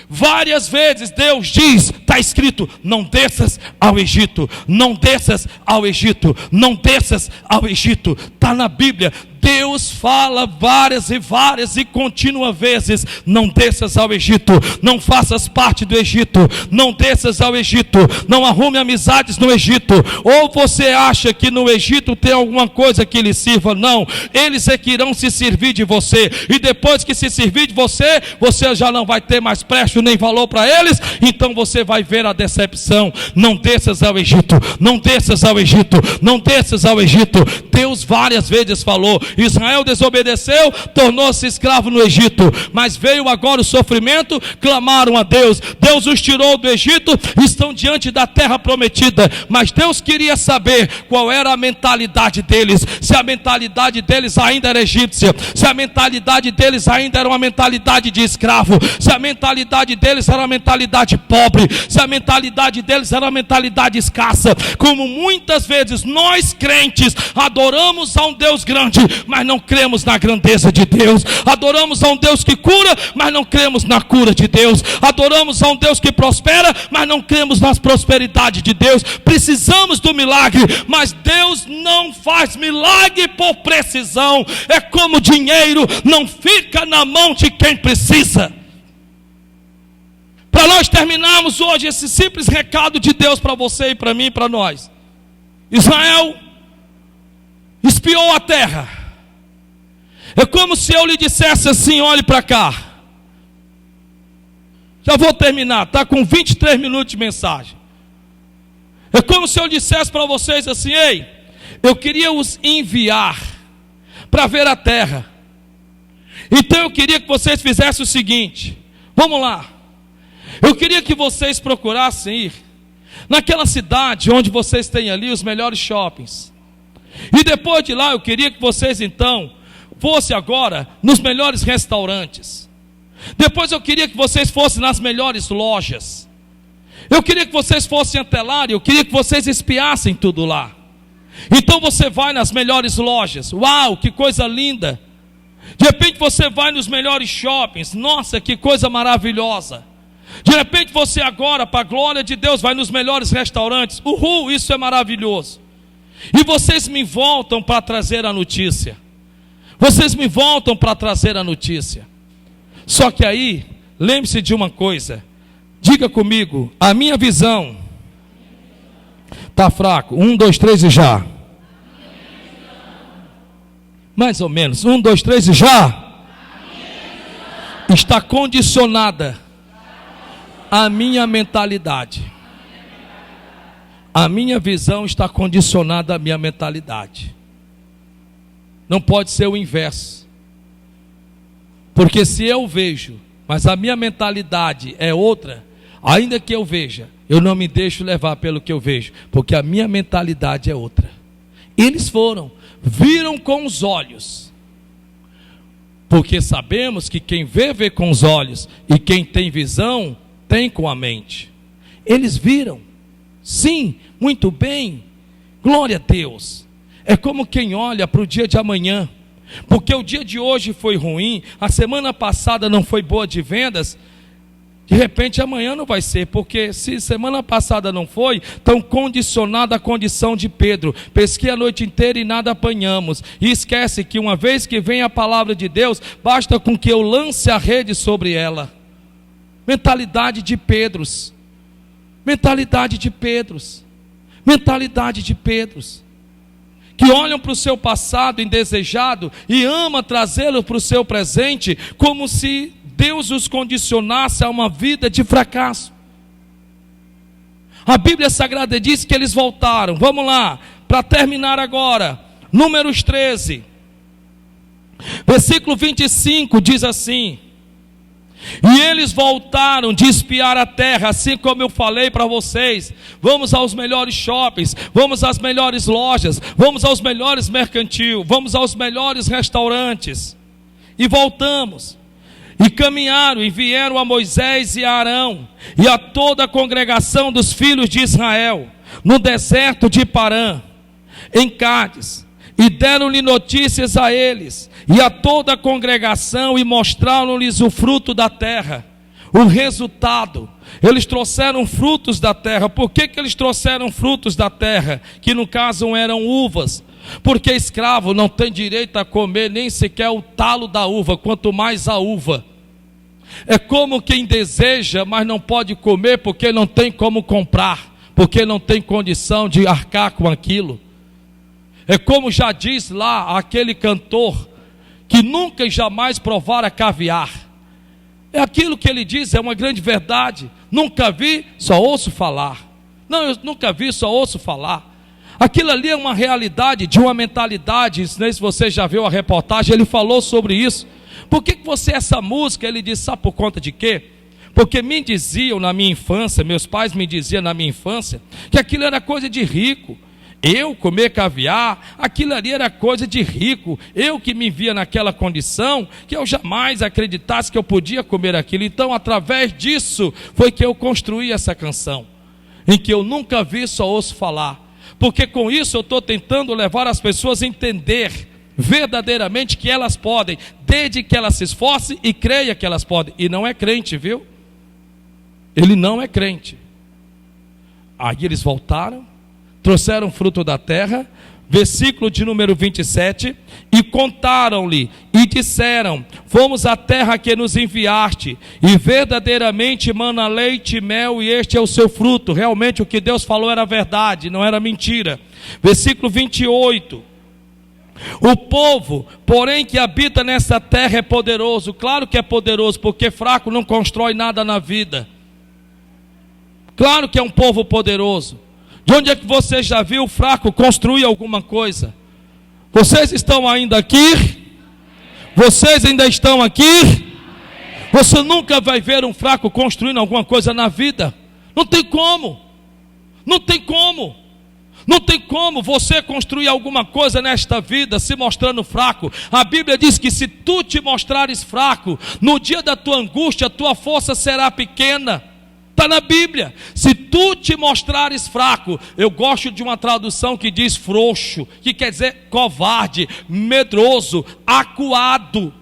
Várias vezes Deus diz, está escrito: não desças ao Egito, não desças ao Egito, não desças ao Egito. Está na Bíblia. Deus fala várias e contínuas vezes: não desças ao Egito, não faças parte do Egito, não desças ao Egito, não arrume amizades no Egito. Ou você acha que no Egito tem alguma coisa que lhe sirva? Não, eles é que irão se servir de você, e depois que se servir de você, você já não vai ter mais preço nem valor para eles, então você vai ver a decepção. Não desças ao Egito, não desças ao Egito, não desças ao Egito. Deus várias vezes falou. Israel desobedeceu, tornou-se escravo no Egito, mas veio agora o sofrimento, clamaram a Deus, Deus os tirou do Egito, estão diante da terra prometida, mas Deus queria saber qual era a mentalidade deles, se a mentalidade deles ainda era egípcia, se a mentalidade deles ainda era uma mentalidade de escravo, se a mentalidade deles era uma mentalidade pobre, se a mentalidade deles era uma mentalidade escassa, como muitas vezes nós crentes adoramos a um Deus grande, mas não cremos na grandeza de Deus. Adoramos a um Deus que cura, mas não cremos na cura de Deus. Adoramos a um Deus que prospera, mas não cremos na prosperidade de Deus. Precisamos do milagre, mas Deus não faz milagre por precisão. É como dinheiro, não fica na mão de quem precisa. Para nós terminarmos hoje esse simples recado de Deus para você e para mim e para nós. Israel espiou a terra. É como se eu lhe dissesse assim: olhe para cá. Já vou terminar, está com 23 minutos de mensagem. É como se eu dissesse para vocês assim: ei, eu queria os enviar para ver a terra. Então eu queria que vocês fizessem o seguinte: vamos lá. Eu queria que vocês procurassem ir naquela cidade onde vocês têm ali os melhores shoppings. E depois de lá eu queria que vocês então fossem agora nos melhores restaurantes. Depois eu queria que vocês fossem nas melhores lojas. Eu queria que vocês fossem até lá, eu queria que vocês espiassem tudo lá. Então você vai nas melhores lojas. Uau, que coisa linda. De repente você vai nos melhores shoppings. Nossa, que coisa maravilhosa. De repente você agora, para a glória de Deus, vai nos melhores restaurantes. Uhul, isso é maravilhoso. E vocês me voltam para trazer a notícia. Vocês me voltam para trazer a notícia. Só que aí, lembre-se de uma coisa. Diga comigo: a minha visão está fraco. 1, 2, 3 e já. Mais ou menos. 1, 2, 3 e já. Está condicionada a minha mentalidade. A minha visão está condicionada à minha mentalidade. Não pode ser o inverso. Porque se eu vejo, mas a minha mentalidade é outra, ainda que eu veja, eu não me deixo levar pelo que eu vejo, porque a minha mentalidade é outra. Eles viram com os olhos. Porque sabemos que quem vê com os olhos, e quem tem visão tem com a mente. Eles viram, sim, muito bem, glória a Deus. É como quem olha para o dia de amanhã, porque o dia de hoje foi ruim, a semana passada não foi boa de vendas, de repente amanhã não vai ser, porque se semana passada não foi, tão condicionada a condição de Pedro: pesquei a noite inteira e nada apanhamos. E esquece que uma vez que vem a palavra de Deus, basta com que eu lance a rede sobre ela. Mentalidade de Pedros. Mentalidade de Pedros. Mentalidade de Pedros. Que olham para o seu passado indesejado e ama trazê-lo para o seu presente, como se Deus os condicionasse a uma vida de fracasso. A Bíblia Sagrada diz que eles voltaram. Vamos lá, para terminar agora. Números 13. Versículo 25 diz assim: e eles voltaram de espiar a terra, assim como eu falei para vocês. Vamos aos melhores shoppings, vamos às melhores lojas, vamos aos melhores mercantil, vamos aos melhores restaurantes. E voltamos. E caminharam e vieram a Moisés e a Arão e a toda a congregação dos filhos de Israel no deserto de Parã, em Cádiz. E deram-lhe notícias a eles e a toda a congregação, e mostraram-lhes o fruto da terra, o resultado. Eles trouxeram frutos da terra. Por que eles trouxeram frutos da terra? Que no caso eram uvas. Porque escravo não tem direito a comer nem sequer o talo da uva, quanto mais a uva. É como quem deseja, mas não pode comer porque não tem como comprar, porque não tem condição de arcar com aquilo. É como já diz lá aquele cantor, que nunca e jamais provara caviar. É aquilo que ele diz, é uma grande verdade. Nunca vi, só ouço falar. Não, eu nunca vi, só ouço falar. Aquilo ali é uma realidade de uma mentalidade. Não sei se você já viu a reportagem, ele falou sobre isso. Por que você, essa música, ele disse, sabe por conta de quê? Porque me diziam na minha infância, meus pais me diziam na minha infância, que aquilo era coisa de rico. Eu comer caviar, aquilo ali era coisa de rico. Eu que me via naquela condição, que eu jamais acreditasse que eu podia comer aquilo. Então, através disso, foi que eu construí essa canção, em que eu nunca vi, só ouço falar. Porque com isso eu estou tentando levar as pessoas a entender verdadeiramente que elas podem, desde que elas se esforcem e creia que elas podem. E não é crente, viu? Ele não é crente. Aí eles voltaram, trouxeram fruto da terra, versículo de número 27, e contaram-lhe, e disseram: fomos à terra que nos enviaste, e verdadeiramente mana leite e mel, e este é o seu fruto. Realmente o que Deus falou era verdade, não era mentira. Versículo 28, o povo, porém, que habita nessa terra é poderoso. Claro que é poderoso, porque fraco não constrói nada na vida. Claro que é um povo poderoso. De onde é que você já viu o fraco construir alguma coisa? Vocês estão ainda aqui? Vocês ainda estão aqui? Você nunca vai ver um fraco construindo alguma coisa na vida. Não tem como. Não tem como. Não tem como você construir alguma coisa nesta vida se mostrando fraco. A Bíblia diz que se tu te mostrares fraco, no dia da tua angústia, a tua força será pequena. Está na Bíblia. Se tu te mostrares fraco, eu gosto de uma tradução que diz frouxo, que quer dizer covarde, medroso, acuado.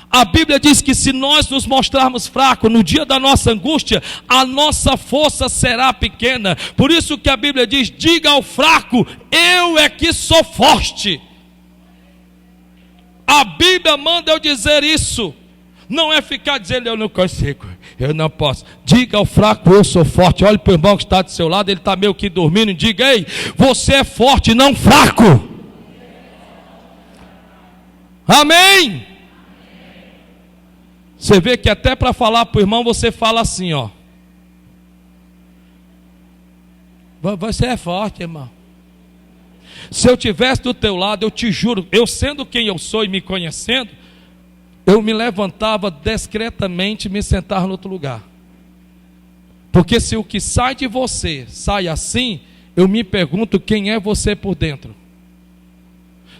A Bíblia diz que se nós nos mostrarmos fracos no dia da nossa angústia, a nossa força será pequena. Por isso que a Bíblia diz: diga ao fraco, eu é que sou forte. A Bíblia manda eu dizer isso. Não é ficar dizendo eu não consigo, eu não posso. Diga ao fraco, eu sou forte. Olhe para o irmão que está do seu lado, ele está meio que dormindo, e diga: ei, você é forte, não fraco. Amém? Você vê que até para falar para o irmão você fala assim, ó: você é forte, irmão. Se eu tivesse do teu lado, eu te juro, eu sendo quem eu sou e me conhecendo, eu me levantava discretamente e me sentava no outro lugar. Porque se o que sai de você sai assim, eu me pergunto quem é você por dentro.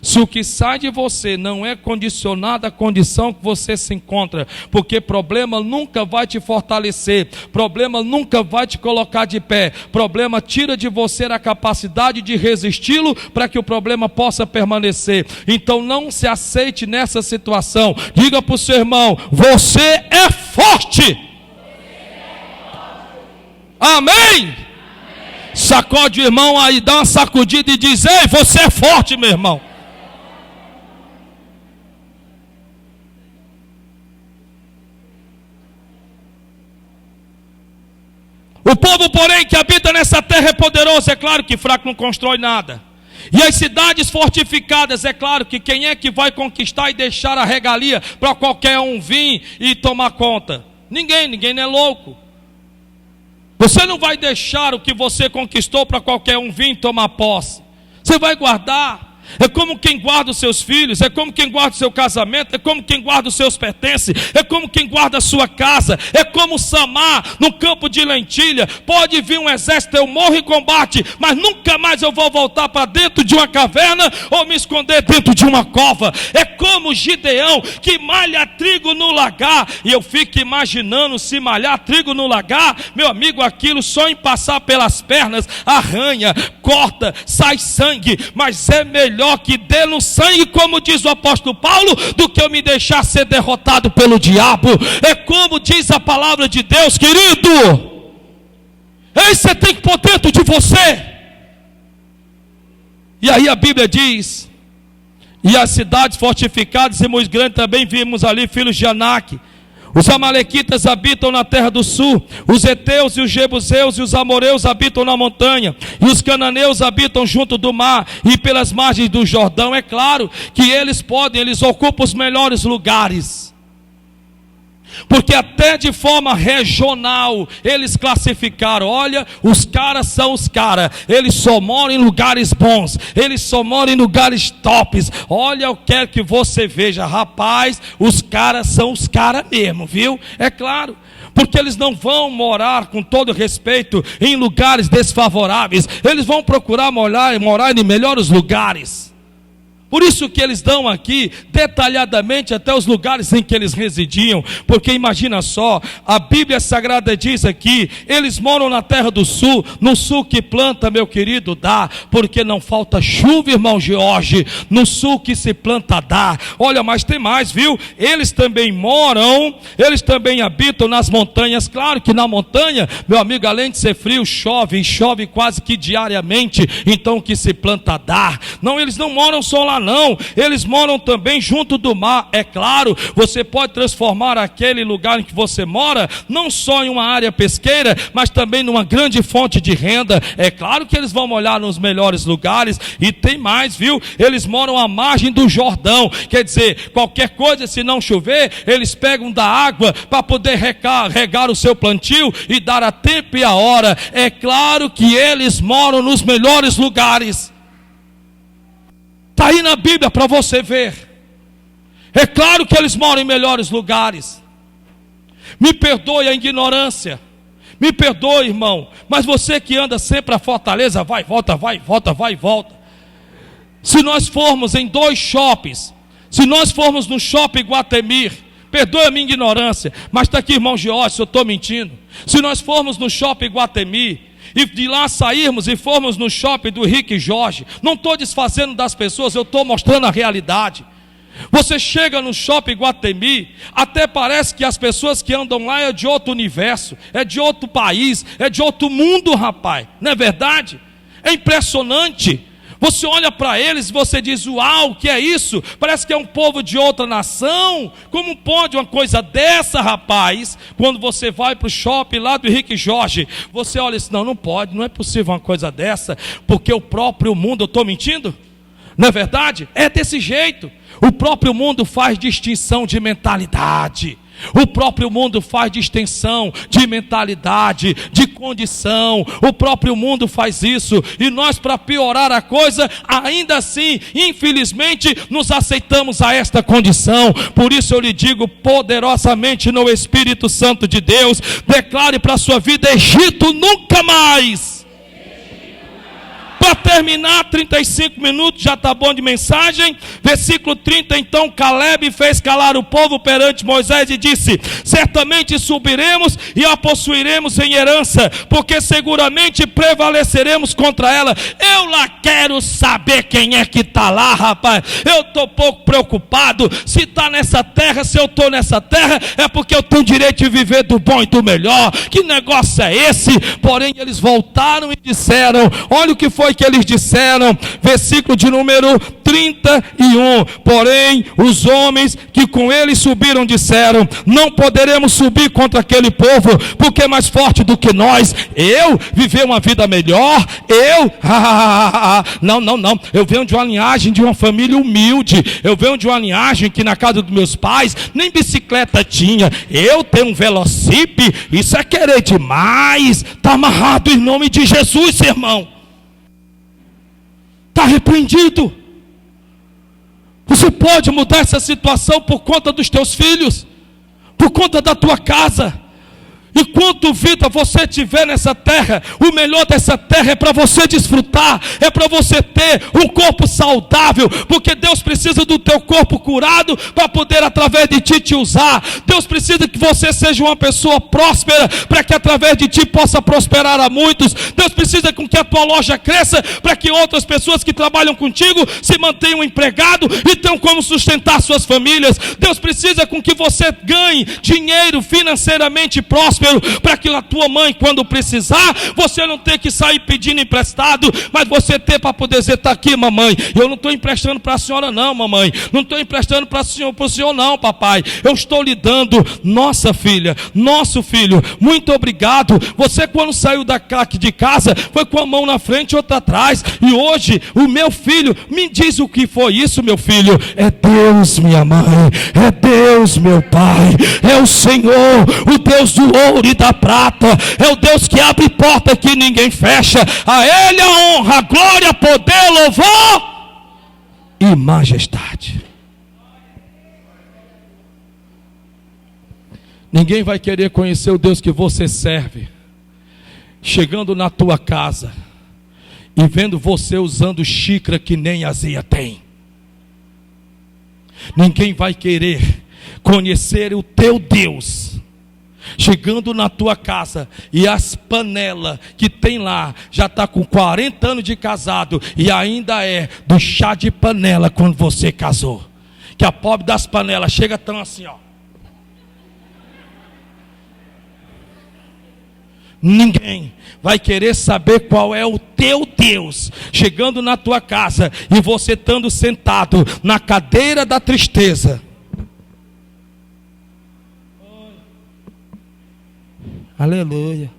Se o que sai de você não é condicionado à condição que você se encontra, porque problema nunca vai te fortalecer, problema nunca vai te colocar de pé, problema tira de você a capacidade de resisti-lo para que o problema possa permanecer. Então não se aceite nessa situação. Diga para o seu irmão: você é forte. Amém? Sacode o irmão aí, dá uma sacudida e diz: ei, você é forte, meu irmão. O povo, porém, que habita nessa terra é poderoso. É claro que fraco não constrói nada. E as cidades fortificadas, é claro que quem é que vai conquistar e deixar a regalia para qualquer um vir e tomar conta? Ninguém não é louco. Você não vai deixar o que você conquistou para qualquer um vir e tomar posse. Você vai guardar. É como quem guarda os seus filhos, é como quem guarda o seu casamento, é como quem guarda os seus pertences, é como quem guarda a sua casa, é como Samar no campo de lentilha. Pode vir um exército, eu morro em combate, mas nunca mais eu vou voltar para dentro de uma caverna ou me esconder dentro de uma cova. É como Gideão que malha trigo no lagar, e eu fico imaginando se malhar trigo no lagar, meu amigo, aquilo só em passar pelas pernas arranha, corta, sai sangue, mas é melhor que dê no sangue, como diz o apóstolo Paulo, do que eu me deixar ser derrotado pelo diabo. É como diz a palavra de Deus, querido. Ei, você tem que pôr dentro de você. E aí a Bíblia diz: e as cidades fortificadas e muito grandes, também vimos ali filhos de Anak. Os amalequitas habitam na terra do sul, os heteus e os jebuseus e os amoreus habitam na montanha, e os cananeus habitam junto do mar e pelas margens do Jordão. É claro que eles ocupam os melhores lugares, porque até de forma regional eles classificaram: olha, os caras são os caras, eles só moram em lugares bons, eles só moram em lugares tops. Olha, eu quero que você veja, rapaz, os caras são os caras mesmo, viu? É claro, porque eles não vão morar, com todo respeito, em lugares desfavoráveis, eles vão procurar morar em melhores lugares. Por isso que eles dão aqui detalhadamente até os lugares em que eles residiam, porque imagina só, a Bíblia Sagrada diz aqui, eles moram na terra do sul, no sul que planta, meu querido, dá, porque não falta chuva, irmão Jorge, no sul que se planta dá. Olha, mas tem mais, viu? Eles também moram, eles também habitam nas montanhas. Claro que na montanha, meu amigo, além de ser frio, chove, e chove quase que diariamente, então o que se planta dá. Não, eles não moram só lá não, eles moram também junto do mar. É claro, você pode transformar aquele lugar em que você mora, não só em uma área pesqueira, mas também numa grande fonte de renda. É claro que eles vão morar nos melhores lugares, e tem mais, viu? Eles moram à margem do Jordão, quer dizer, qualquer coisa, se não chover, eles pegam da água para poder regar o seu plantio e dar a tempo e a hora. É claro que eles moram nos melhores lugares. Está aí na Bíblia para você ver. É claro que eles moram em melhores lugares. Me perdoe a ignorância, me perdoe, irmão, mas você que anda sempre a Fortaleza, vai e volta, vai e volta, vai e volta. Se nós formos em 2 shoppings, se nós formos no shopping Guatemir, perdoe a minha ignorância, mas está aqui, irmão Jorge, se eu estou mentindo. Se nós formos no shopping Guatemir, e de lá sairmos e formos no shopping do Rick Jorge, não estou desfazendo das pessoas, eu estou mostrando a realidade. Você chega no shopping Guatemi, até parece que as pessoas que andam lá é de outro universo, é de outro país, é de outro mundo, rapaz, não é verdade? É impressionante. Você olha para eles e você diz, uau, o que é isso? Parece que é um povo de outra nação. Como pode uma coisa dessa, rapaz? Quando você vai para o shopping lá do Rick Jorge, você olha e diz, não pode, não é possível uma coisa dessa, porque o próprio mundo, eu estou mentindo? Não é verdade? É desse jeito. O próprio mundo faz distinção de mentalidade. O próprio mundo faz distinção de mentalidade, de condição. O próprio mundo faz isso. E nós, para piorar a coisa, ainda assim, infelizmente, nos aceitamos a esta condição. Por isso eu lhe digo poderosamente no Espírito Santo de Deus, declare para a sua vida, Egito nunca mais. Para terminar, 35 minutos, já está bom de mensagem. Versículo 30, então Caleb fez calar o povo perante Moisés e disse, certamente subiremos e a possuiremos em herança, porque seguramente prevaleceremos contra ela. Eu lá quero saber quem é que está lá, rapaz. Eu estou pouco preocupado se está nessa terra, se eu estou nessa terra, é porque eu tenho direito de viver do bom e do melhor. Que negócio é esse? Porém eles voltaram e disseram, olha o que foi que eles disseram, versículo de número 31, porém os homens que com eles subiram disseram, não poderemos subir contra aquele povo, porque é mais forte do que nós. Eu viver uma vida melhor, não, eu venho de uma linhagem de uma família humilde, eu venho de uma linhagem que na casa dos meus pais nem bicicleta tinha, eu tenho um velocípede, isso é querer demais. Está amarrado em nome de Jesus, irmão. Está repreendido. Você pode mudar essa situação por conta dos teus filhos, por conta da tua casa. Enquanto vida você tiver nessa terra, o melhor dessa terra é para você desfrutar, é para você ter um corpo saudável, porque Deus precisa do teu corpo curado para poder através de ti te usar. Deus precisa que você seja uma pessoa próspera para que através de ti possa prosperar a muitos. Deus precisa com que a tua loja cresça para que outras pessoas que trabalham contigo se mantenham empregados e tenham como sustentar suas famílias. Deus precisa com que você ganhe dinheiro financeiramente próspero, para que a tua mãe, quando precisar, você não ter que sair pedindo emprestado, mas você ter para poder dizer, está aqui, mamãe, eu não estou emprestando para a senhora não, mamãe, não estou emprestando para o senhor não, papai, eu estou lhe dando. Nossa filha, nosso filho, muito obrigado. Você quando saiu de casa, foi com a mão na frente e outra atrás, e hoje o meu filho, me diz o que foi isso, meu filho? É Deus, minha mãe, é Deus, meu pai, é o Senhor, o Deus do ouro e da prata, é o Deus que abre porta que ninguém fecha. A Ele a honra, a glória, poder, louvor e majestade. Ninguém vai querer conhecer o Deus que você serve chegando na tua casa e vendo você usando xícara que nem azia tem. Ninguém vai querer conhecer o teu Deus chegando na tua casa e as panelas que tem lá já está com 40 anos de casado e ainda é do chá de panela quando você casou. Que a pobre das panelas chega tão assim, ó. Ninguém vai querer saber qual é o teu Deus chegando na tua casa e você estando sentado na cadeira da tristeza. Aleluia.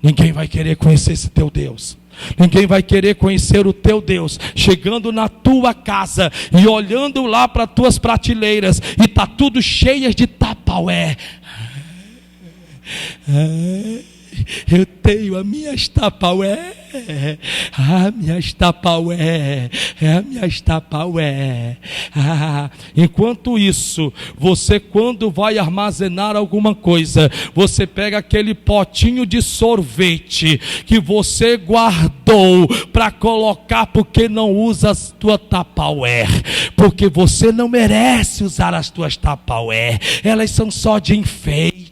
Ninguém vai querer conhecer esse teu Deus. Ninguém vai querer conhecer o teu Deus chegando na tua casa e olhando lá para tuas prateleiras e está tudo cheias de Tupperware. Eu tenho as minhas Tupperware, minhas Tupperware, minhas Tupperware. Enquanto isso, você quando vai armazenar alguma coisa, você pega aquele potinho de sorvete que você guardou para colocar porque não usa as tuas Tupperware, porque você não merece usar as tuas Tupperware, elas são só de enfeite.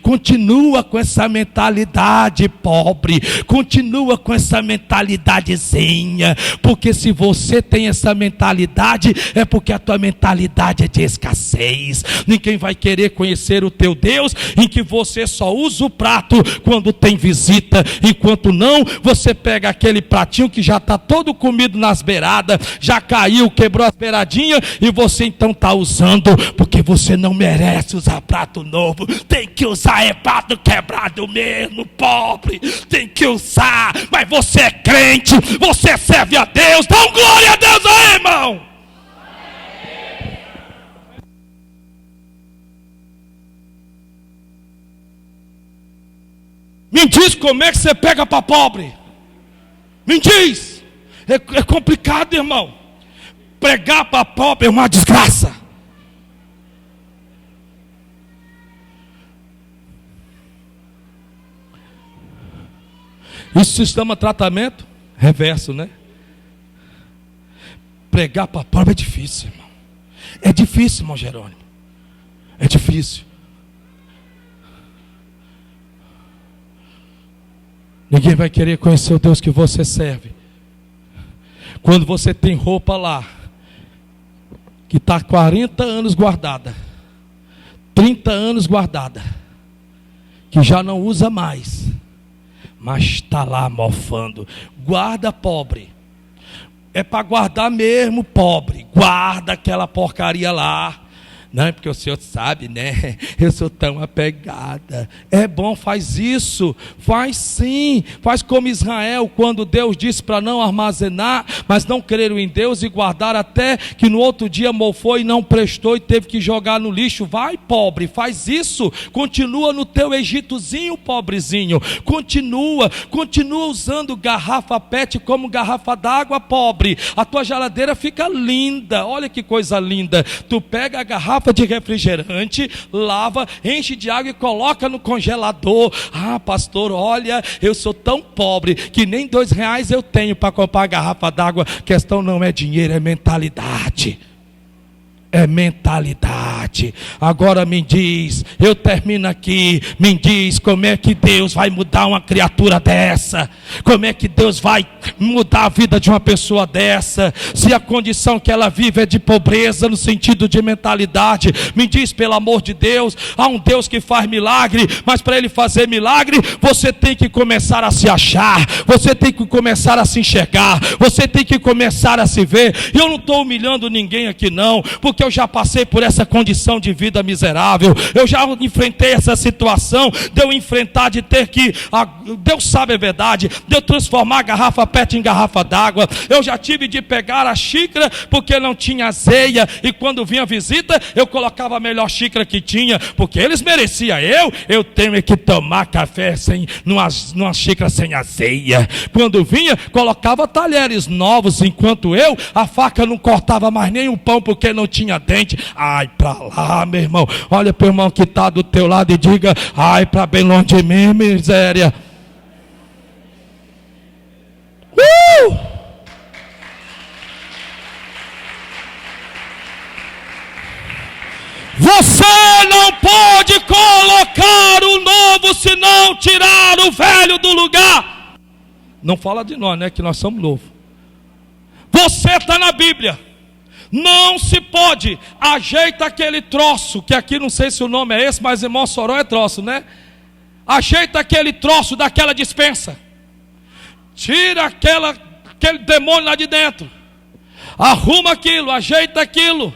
Continua com essa mentalidade pobre, continua com essa mentalidadezinha, porque se você tem essa mentalidade, é porque a tua mentalidade é de escassez. Ninguém vai querer conhecer o teu Deus em que você só usa o prato quando tem visita, enquanto não, você pega aquele pratinho que já está todo comido nas beiradas, já caiu, quebrou as beiradinhas e você então está usando, porque você não merece usar prato novo, tem que usar prato quebrado mesmo, pobre, tem que usar, mas você é crente, você serve a Deus, dá um glória a Deus aí, irmão. Me diz como é que você pega para pobre, me diz, é complicado, irmão, pregar para pobre é uma desgraça. Isso se chama tratamento reverso, né? Pregar para pobre é difícil, irmão. É difícil, irmão Jerônimo. É difícil. Ninguém vai querer conhecer o Deus que você serve quando você tem roupa lá que está 40 anos guardada, 30 anos guardada, que já não usa mais, mas está lá mofando. Guarda, pobre. É para guardar mesmo, pobre. Guarda aquela porcaria lá. Não é porque o senhor sabe, né? Eu sou tão apegada. É bom, faz isso. Faz sim. Faz como Israel, quando Deus disse para não armazenar, mas não creram em Deus e guardar até que no outro dia mofou e não prestou e teve que jogar no lixo. Vai, pobre, faz isso. Continua no teu Egitozinho, pobrezinho. Continua usando garrafa PET como garrafa d'água, pobre. A tua geladeira fica linda. Olha que coisa linda. Tu pega a garrafa de refrigerante, lava, enche de água e coloca no congelador. Pastor, olha, eu sou tão pobre que nem R$2 eu tenho para comprar a garrafa d'água. Questão não é dinheiro, é mentalidade. É mentalidade. Agora me diz, eu termino aqui, me diz como é que Deus vai mudar uma criatura dessa? Como é que Deus vai mudar a vida de uma pessoa dessa? Se a condição que ela vive é de pobreza no sentido de mentalidade, me diz, pelo amor de Deus, há um Deus que faz milagre, mas para ele fazer milagre, você tem que começar a se achar, você tem que começar a se enxergar, você tem que começar a se ver. E eu não estou humilhando ninguém aqui não, porque eu já passei por essa condição de vida miserável, eu já enfrentei essa situação, de eu enfrentar, de ter que, Deus sabe a verdade, de eu transformar a garrafa PET em garrafa d'água, eu já tive de pegar a xícara, porque não tinha azeia, e quando vinha visita, eu colocava a melhor xícara que tinha, porque eles mereciam, eu tenho que tomar café numa xícara sem azeia. Quando vinha, colocava talheres novos, enquanto a faca não cortava mais nem um pão, porque não tinha dente. Ai pra lá, meu irmão, olha pro irmão que está do teu lado e diga, ai pra bem longe de mim, miséria. Você não pode colocar o novo se não tirar o velho do lugar. Não fala de nós, né? Que nós somos novos. Você está na Bíblia. Não se pode. Ajeita aquele troço, que aqui não sei se o nome é esse, mas em Mossoró é troço, né? Ajeita aquele troço daquela dispensa. Tira aquele demônio lá de dentro. Arruma aquilo, ajeita aquilo.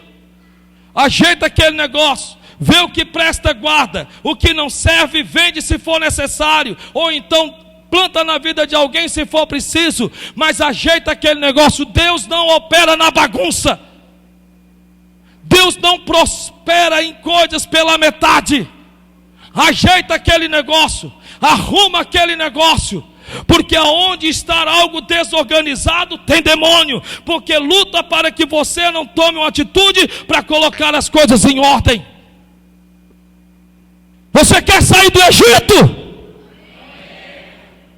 Ajeita aquele negócio. Vê o que presta, guarda. O que não serve, vende se for necessário. Ou então planta na vida de alguém se for preciso. Mas ajeita aquele negócio. Deus não opera na bagunça. Deus não prospera em coisas pela metade. Ajeita aquele negócio. Arruma aquele negócio. Porque aonde está algo desorganizado tem demônio. Porque luta para que você não tome uma atitude para colocar as coisas em ordem. Você quer sair do Egito?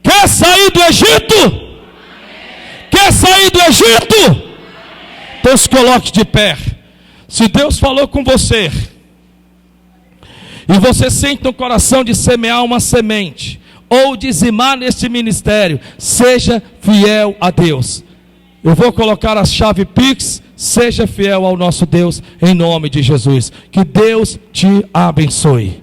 Quer sair do Egito? Quer sair do Egito? Então se coloque de pé. Se Deus falou com você e você sente no coração de semear uma semente ou dizimar neste ministério, seja fiel a Deus. Eu vou colocar a chave Pix. Seja fiel ao nosso Deus em nome de Jesus. Que Deus te abençoe.